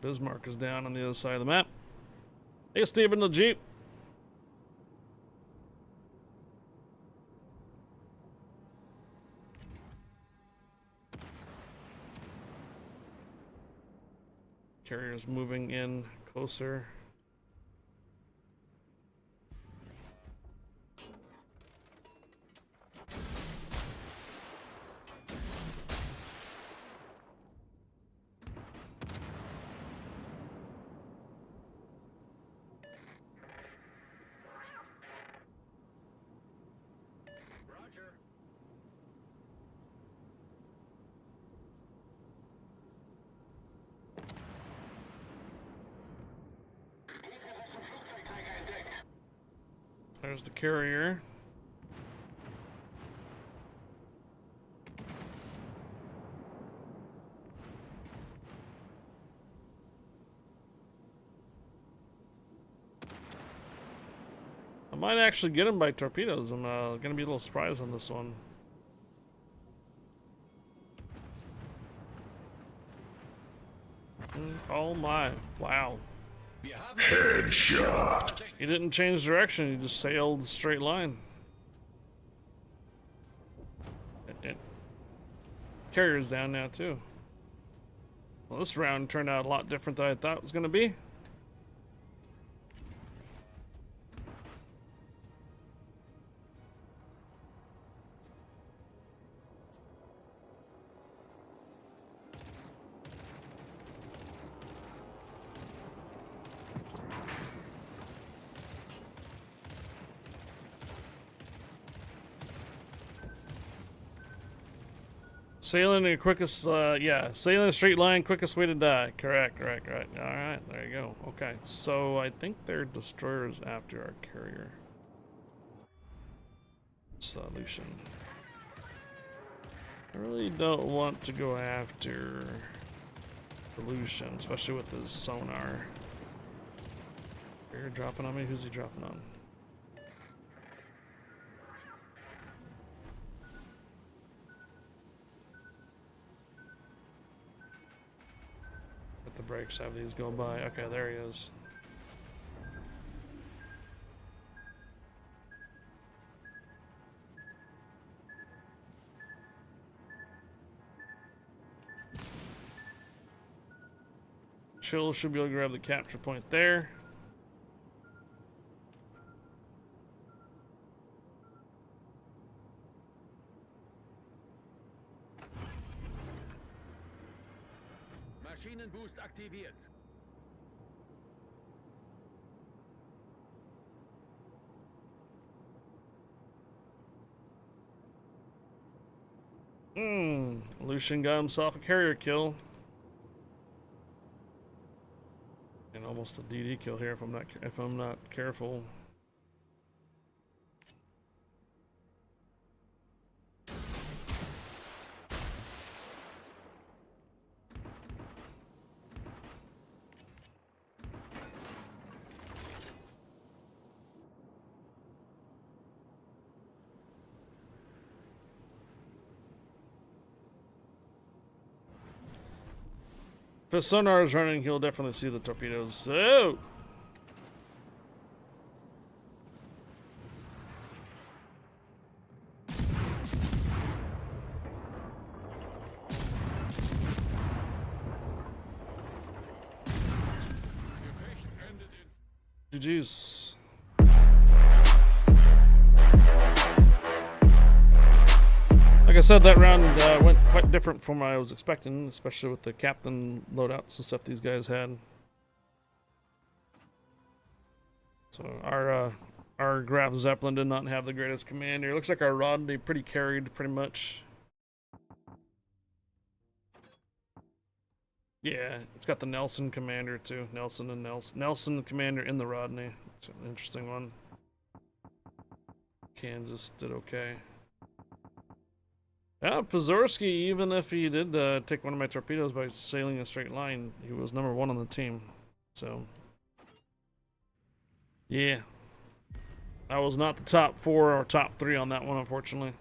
Bismarck is down on the other side of the map. Hey, Steven the Jeep. Carrier's moving in closer. Roger. There's the carrier. I might actually get him by torpedoes. I'm gonna be a little surprised on this one. Oh my, wow. Wir haben Headshot. He didn't change direction, he just sailed straight line. Carrier's down now too. Well, this round turned out a lot different than I thought it was gonna be. Sailing the quickest, yeah, sailing a straight line, quickest way to die. Correct. Alright, there you go. Okay, so I think their destroyer's after our carrier. Solution. I really don't want to go after Lucian, especially with his sonar. Carrier dropping on me? Who's he dropping on? The brakes, have these go by. Okay, there he is. Chill should be able to grab the capture point there. Maschinenboost aktiviert. Lucian got himself a carrier kill. And almost a DD kill here if I'm not careful. If his sonar is running, he'll definitely see the torpedoes. So, GG's. Like I said, that round went quite different from what I was expecting, especially with the captain loadouts and stuff these guys had. So our Graf Zeppelin did not have the greatest commander. It looks like our Rodney pretty carried, pretty much. Yeah, it's got the Nelson commander too. Nelson the commander in the Rodney. It's an interesting one. Kansas did okay. Yeah, Pazorski, even if he did take one of my torpedoes by sailing a straight line, he was number 1 on the team. So, yeah. I was not the top 4 or top 3 on that one, unfortunately.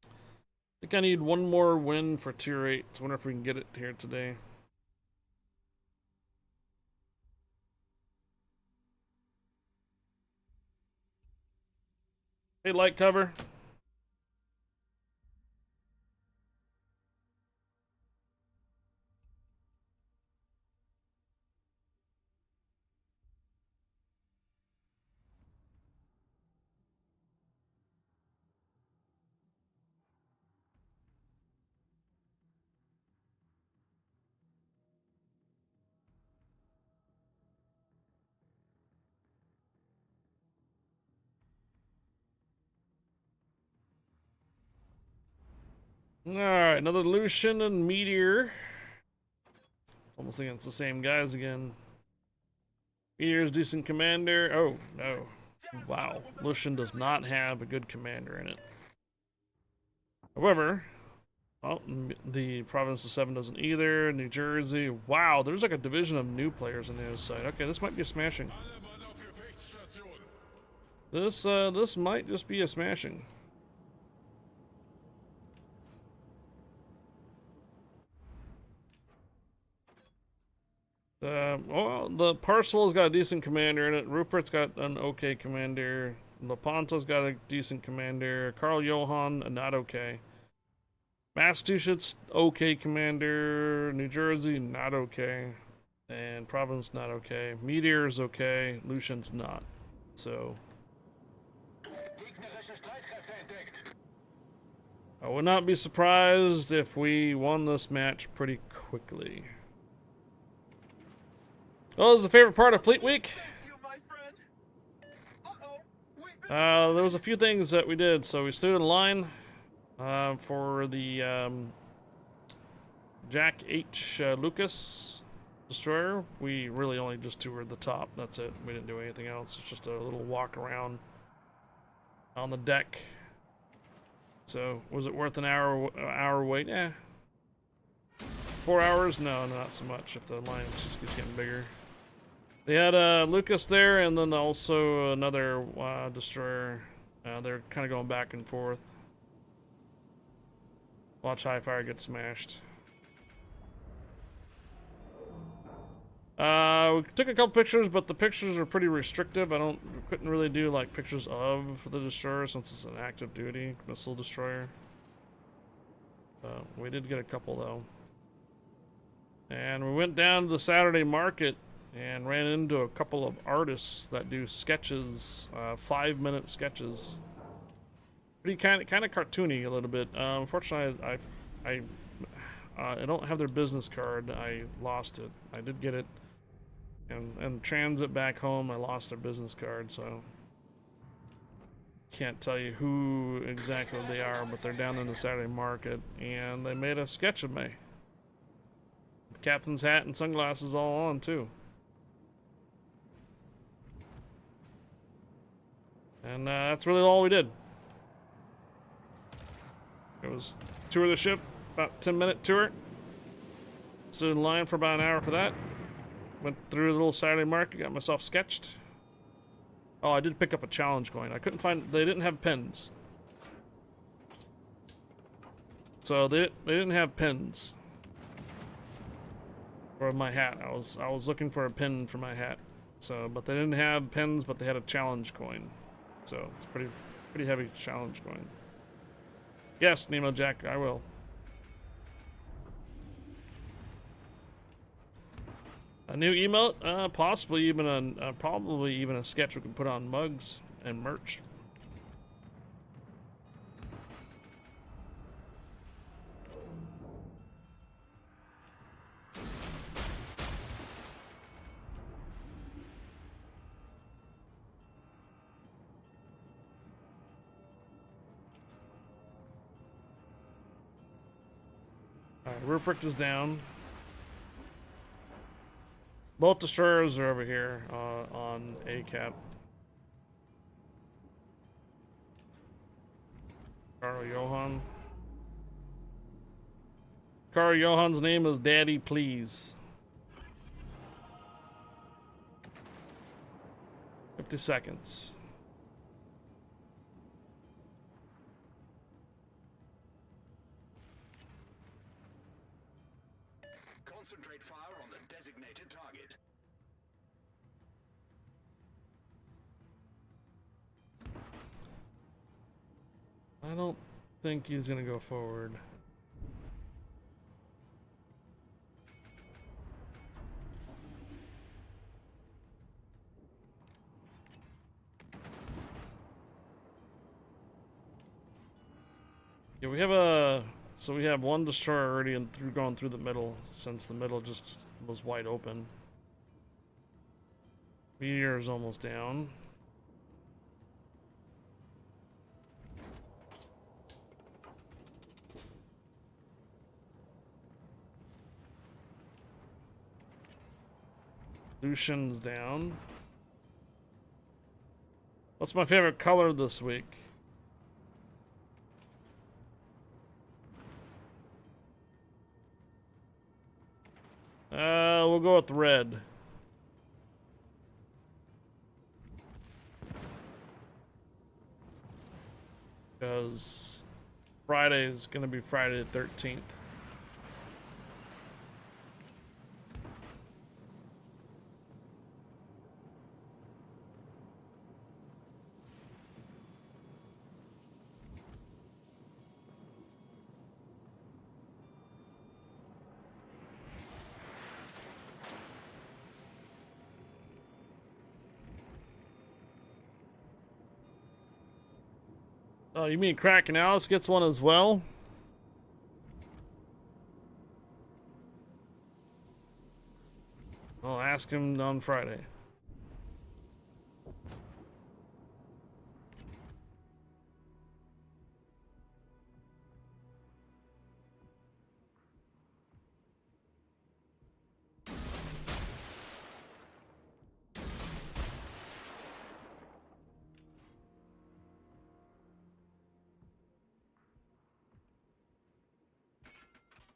I think I need one more win for tier 8. So I wonder if we can get it here today. Hey, light cover. Alright, another Lucian and Meteor. Almost think it's the same guys again. Meteor's decent commander. Oh, no. Wow. Lucian does not have a good commander in it. However, well, the Province of 7 doesn't either. New Jersey. Wow, there's like a division of new players on the other side. Okay, this might be a smashing. This might just be a smashing. Well, the Parcel's got a decent commander in it. Rupert's got an okay commander. Lepanto's got a decent commander. Carl Johan, not okay. Massachusetts, okay commander. New Jersey, not okay. And Province, not okay. Meteor's okay. Lucian's not. So, I would not be surprised if we won this match pretty quickly. Well, this is the favorite part of Fleet Week. There was a few things that we did. So we stood in line for the Jack H. Lucas destroyer. We really only just toured the top. That's it. We didn't do anything else. It's just a little walk around on the deck. So was it worth an hour wait? 4 hours? No, not so much. If the line just keeps getting bigger. They had Lucas there, and then also another destroyer. They're kind of going back and forth. Watch Highfire get smashed. We took a couple pictures, but the pictures are pretty restrictive. Couldn't really do like pictures of the destroyer since it's an active duty missile destroyer. We did get a couple though. And we went down to the Saturday market and ran into a couple of artists that do sketches, 5-minute sketches. Pretty kind of cartoony a little bit. Unfortunately, I don't have their business card. I lost it. I did get it, and transit back home. I lost their business card, so can't tell you who exactly they are. But they're down in the Saturday market, and they made a sketch of me. Captain's hat and sunglasses all on too. And that's really all we did. It was tour of the ship, about 10-minute tour. Stood in line for about an hour for that. Went through the little Saturday market, got myself sketched. Oh, I did pick up a challenge coin. I couldn't find, they didn't have pins. So they didn't have pins for my hat. I was looking for a pin for my hat. So, but they didn't have pins, but they had a challenge coin. So it's pretty heavy challenge coin. Yes, Nemo Jack, I will. A new emote, possibly even probably even a sketch we can put on mugs and merch. Alright, Ruprecht is down. Both destroyers are over here on A-cap. Carl Johan. Carl Johan's name is Daddy Please. 50 seconds. Concentrate fire on the designated target. I don't think he's gonna go forward. Yeah, we have so we have one destroyer already going through the middle, since the middle just was wide open. Meteor is almost down. Lucian's down. What's my favorite color this week? We'll go with red. Because Friday is gonna be Friday the 13th. Oh, you mean Kraken Alice gets one as well? I'll ask him on Friday.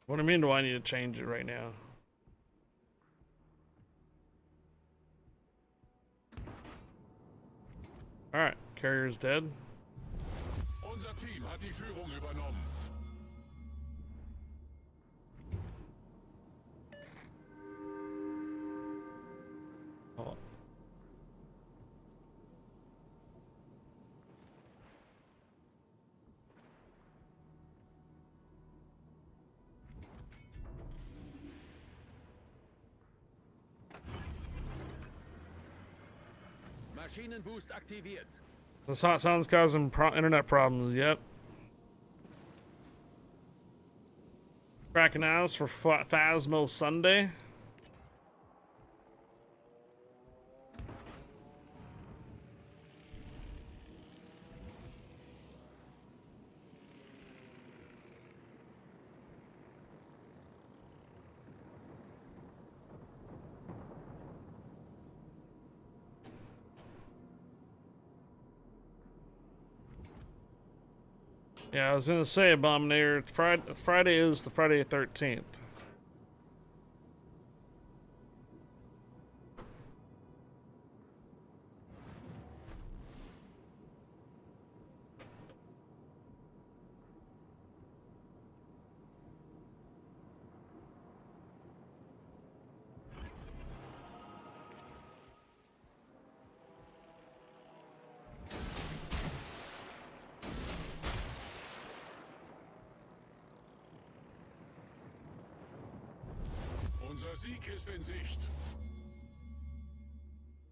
What do you mean, do I need to change it right now? Alright, carrier's dead. Unser Team hat die Führung übernommen. Maschinenboost aktiviert. This hot sound's causing internet problems. Yep. Cracking house for Phasmo Sunday. Yeah, I was gonna say, Abominator, Friday is the Friday 13th. Unser Sieg ist in Sicht.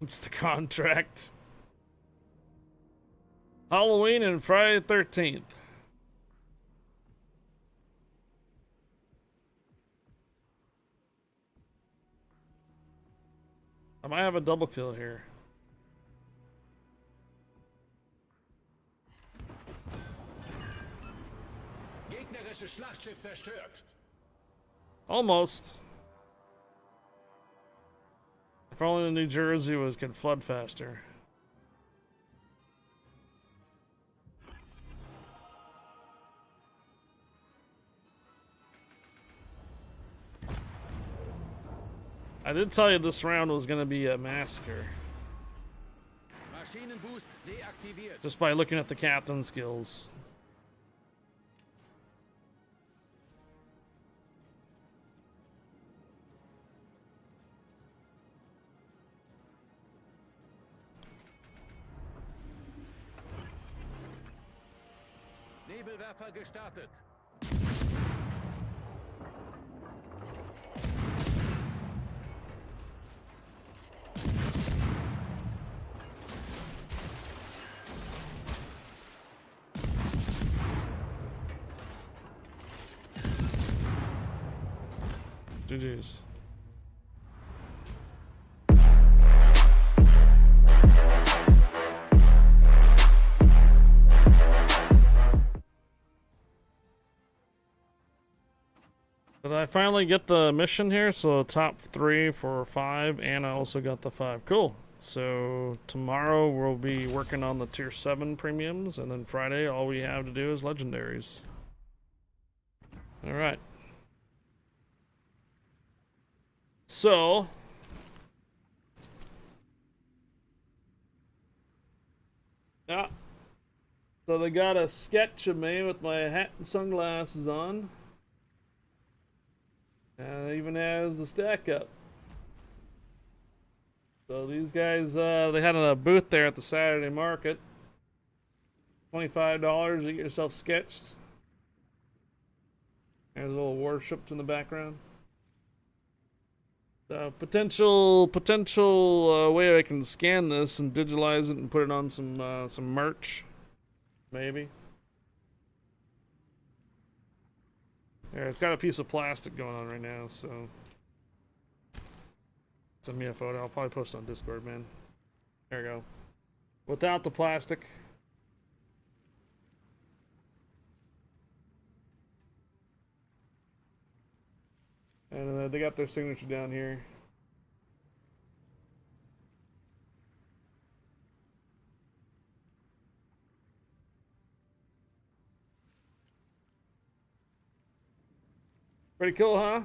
It's the contract. Halloween and Friday 13th. I might have a double kill here. Gegnerisches Schlachtschiff zerstört. Almost. If only the New Jersey could flood faster. I did tell you this round was going to be a massacre. Maschinenboost deaktiviert. Just by looking at the captain skills. Nebelwerfer gestartet. GG's. Did I finally get the mission here? So top 3 for 5, and I also got the 5. Cool. So tomorrow we'll be working on the tier 7 premiums, and then Friday all we have to do is legendaries. Alright. So yeah. So they got a sketch of me with my hat and sunglasses on. And it even has the stack up. So these guys, they had a booth there at the Saturday market. $25 to get yourself sketched. There's a little Warships in the background. So potential way I can scan this and digitalize it and put it on some merch, maybe. There, it's got a piece of plastic going on right now, so send me a photo. I'll probably post it on Discord, man. There we go. Without the plastic. And they got their signature down here. Pretty cool, huh?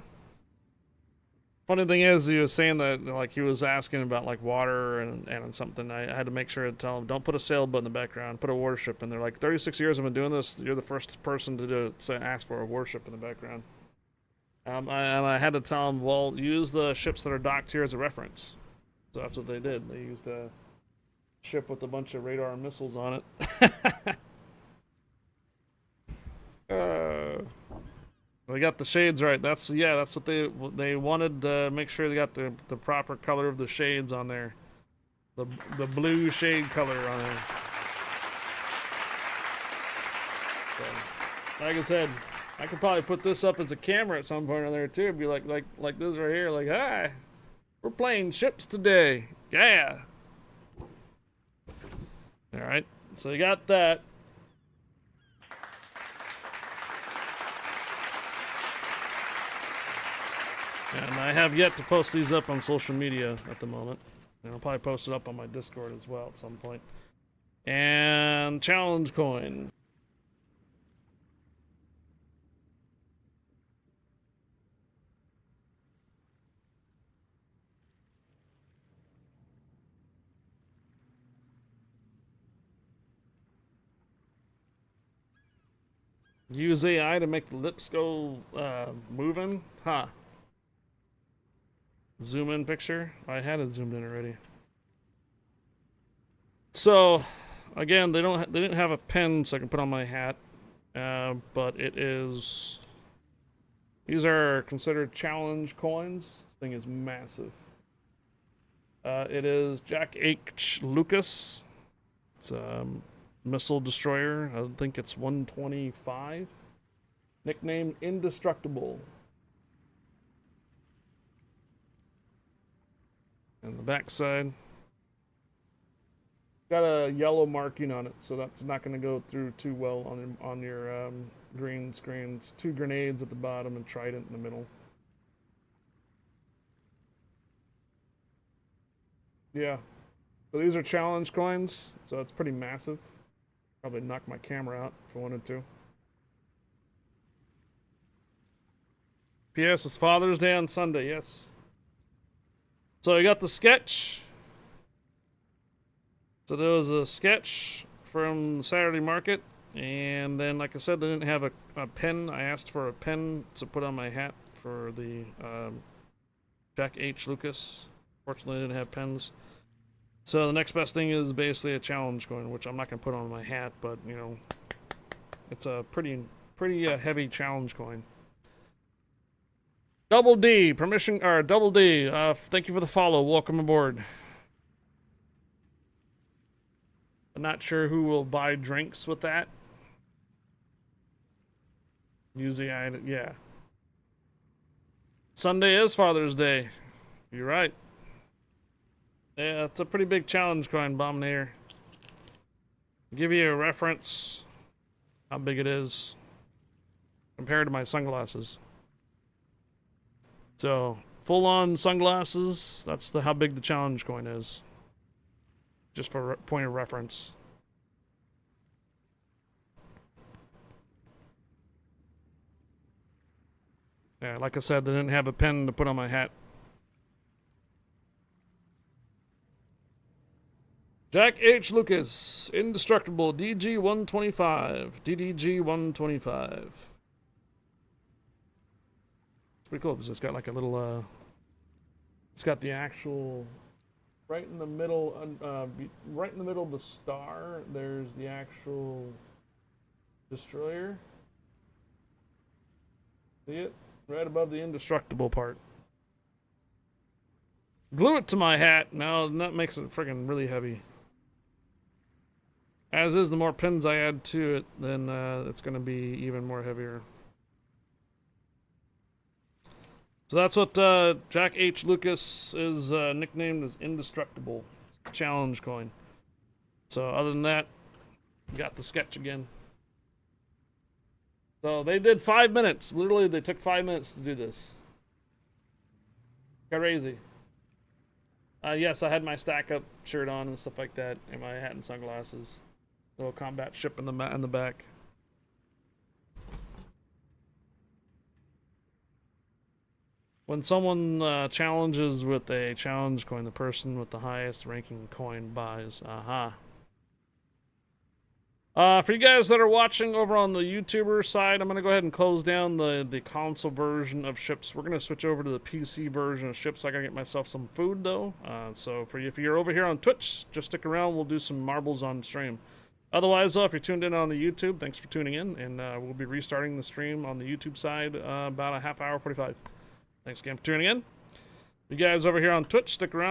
Funny thing is, he was saying that, like, he was asking about, like, water and something. I had to make sure to tell him, don't put a sailboat in the background, put a warship. And they're like, 36 years I've been doing this, you're the first person to ask for a warship in the background. And I had to tell him, well, use the ships that are docked here as a reference. So that's what they did. They used a ship with a bunch of radar and missiles on it. They got the shades right. That's what they wanted to make sure they got the proper color of the shades on there. the blue shade color on it. So, like I said, I could probably put this up as a camera at some point on there too. It'd be like this right here, like, hi, we're playing ships today. Yeah. All right, so you got that. And I have yet to post these up on social media at the moment. And I'll probably post it up on my Discord as well at some point. And challenge coin. Use AI to make the lips go moving? Huh. Zoom in picture? I had it zoomed in already. So, again, they didn't have a pen so I can put on my hat. But it is... These are considered challenge coins. This thing is massive. It is Jack H. Lucas. It's missile destroyer. I think it's 125. Nickname Indestructible. And the back side. Got a yellow marking on it, so that's not going to go through too well on your green screens. 2 grenades at the bottom and trident in the middle. Yeah. So these are challenge coins, so it's pretty massive. Probably knock my camera out if I wanted to. P.S. It's Father's Day on Sunday, yes. So I got the sketch. So there was a sketch from the Saturday market. And then, like I said, they didn't have a pen. I asked for a pen to put on my hat for the Jack H. Lucas. Fortunately, they didn't have pens. So the next best thing is basically a challenge coin, which I'm not going to put on my hat, but, you know, it's a pretty heavy challenge coin. Double D, Double D, thank you for the follow. Welcome aboard. I'm not sure who will buy drinks with that. Usually yeah. Sunday is Father's Day. You're right. Yeah, it's a pretty big challenge coin, Bominator. Give you a reference how big it is compared to my sunglasses. So, full-on sunglasses, that's how big the challenge coin is. Just for point of reference. Yeah, like I said, they didn't have a pen to put on my hat. Jack H. Lucas, Indestructible, DG-125. DDG-125. It's pretty cool because it's got like a little, it's got the actual, right in the middle of the star, there's the actual destroyer. See it? Right above the indestructible part. Glue it to my hat. Now that makes it friggin' really heavy. As is, the more pins I add to it, then it's going to be even more heavier. So that's what Jack H. Lucas is nicknamed as Indestructible. Challenge coin. So other than that, got the sketch again. So they did 5 minutes. Literally, they took 5 minutes to do this. Crazy. Yes, I had my stack up shirt on and stuff like that, and my hat and sunglasses. Little combat ship in the back. When someone challenges with a challenge coin, the person with the highest ranking coin buys. Aha. For you guys that are watching over on the YouTuber side, I'm going to go ahead and close down the console version of ships. We're going to switch over to the PC version of ships. I got to get myself some food, though. So if you're over here on Twitch, just stick around. We'll do some marbles on stream. Otherwise, if you're tuned in on the YouTube, thanks for tuning in. And we'll be restarting the stream on the YouTube side about a half hour, 45. Thanks again for tuning in. You guys over here on Twitch, stick around.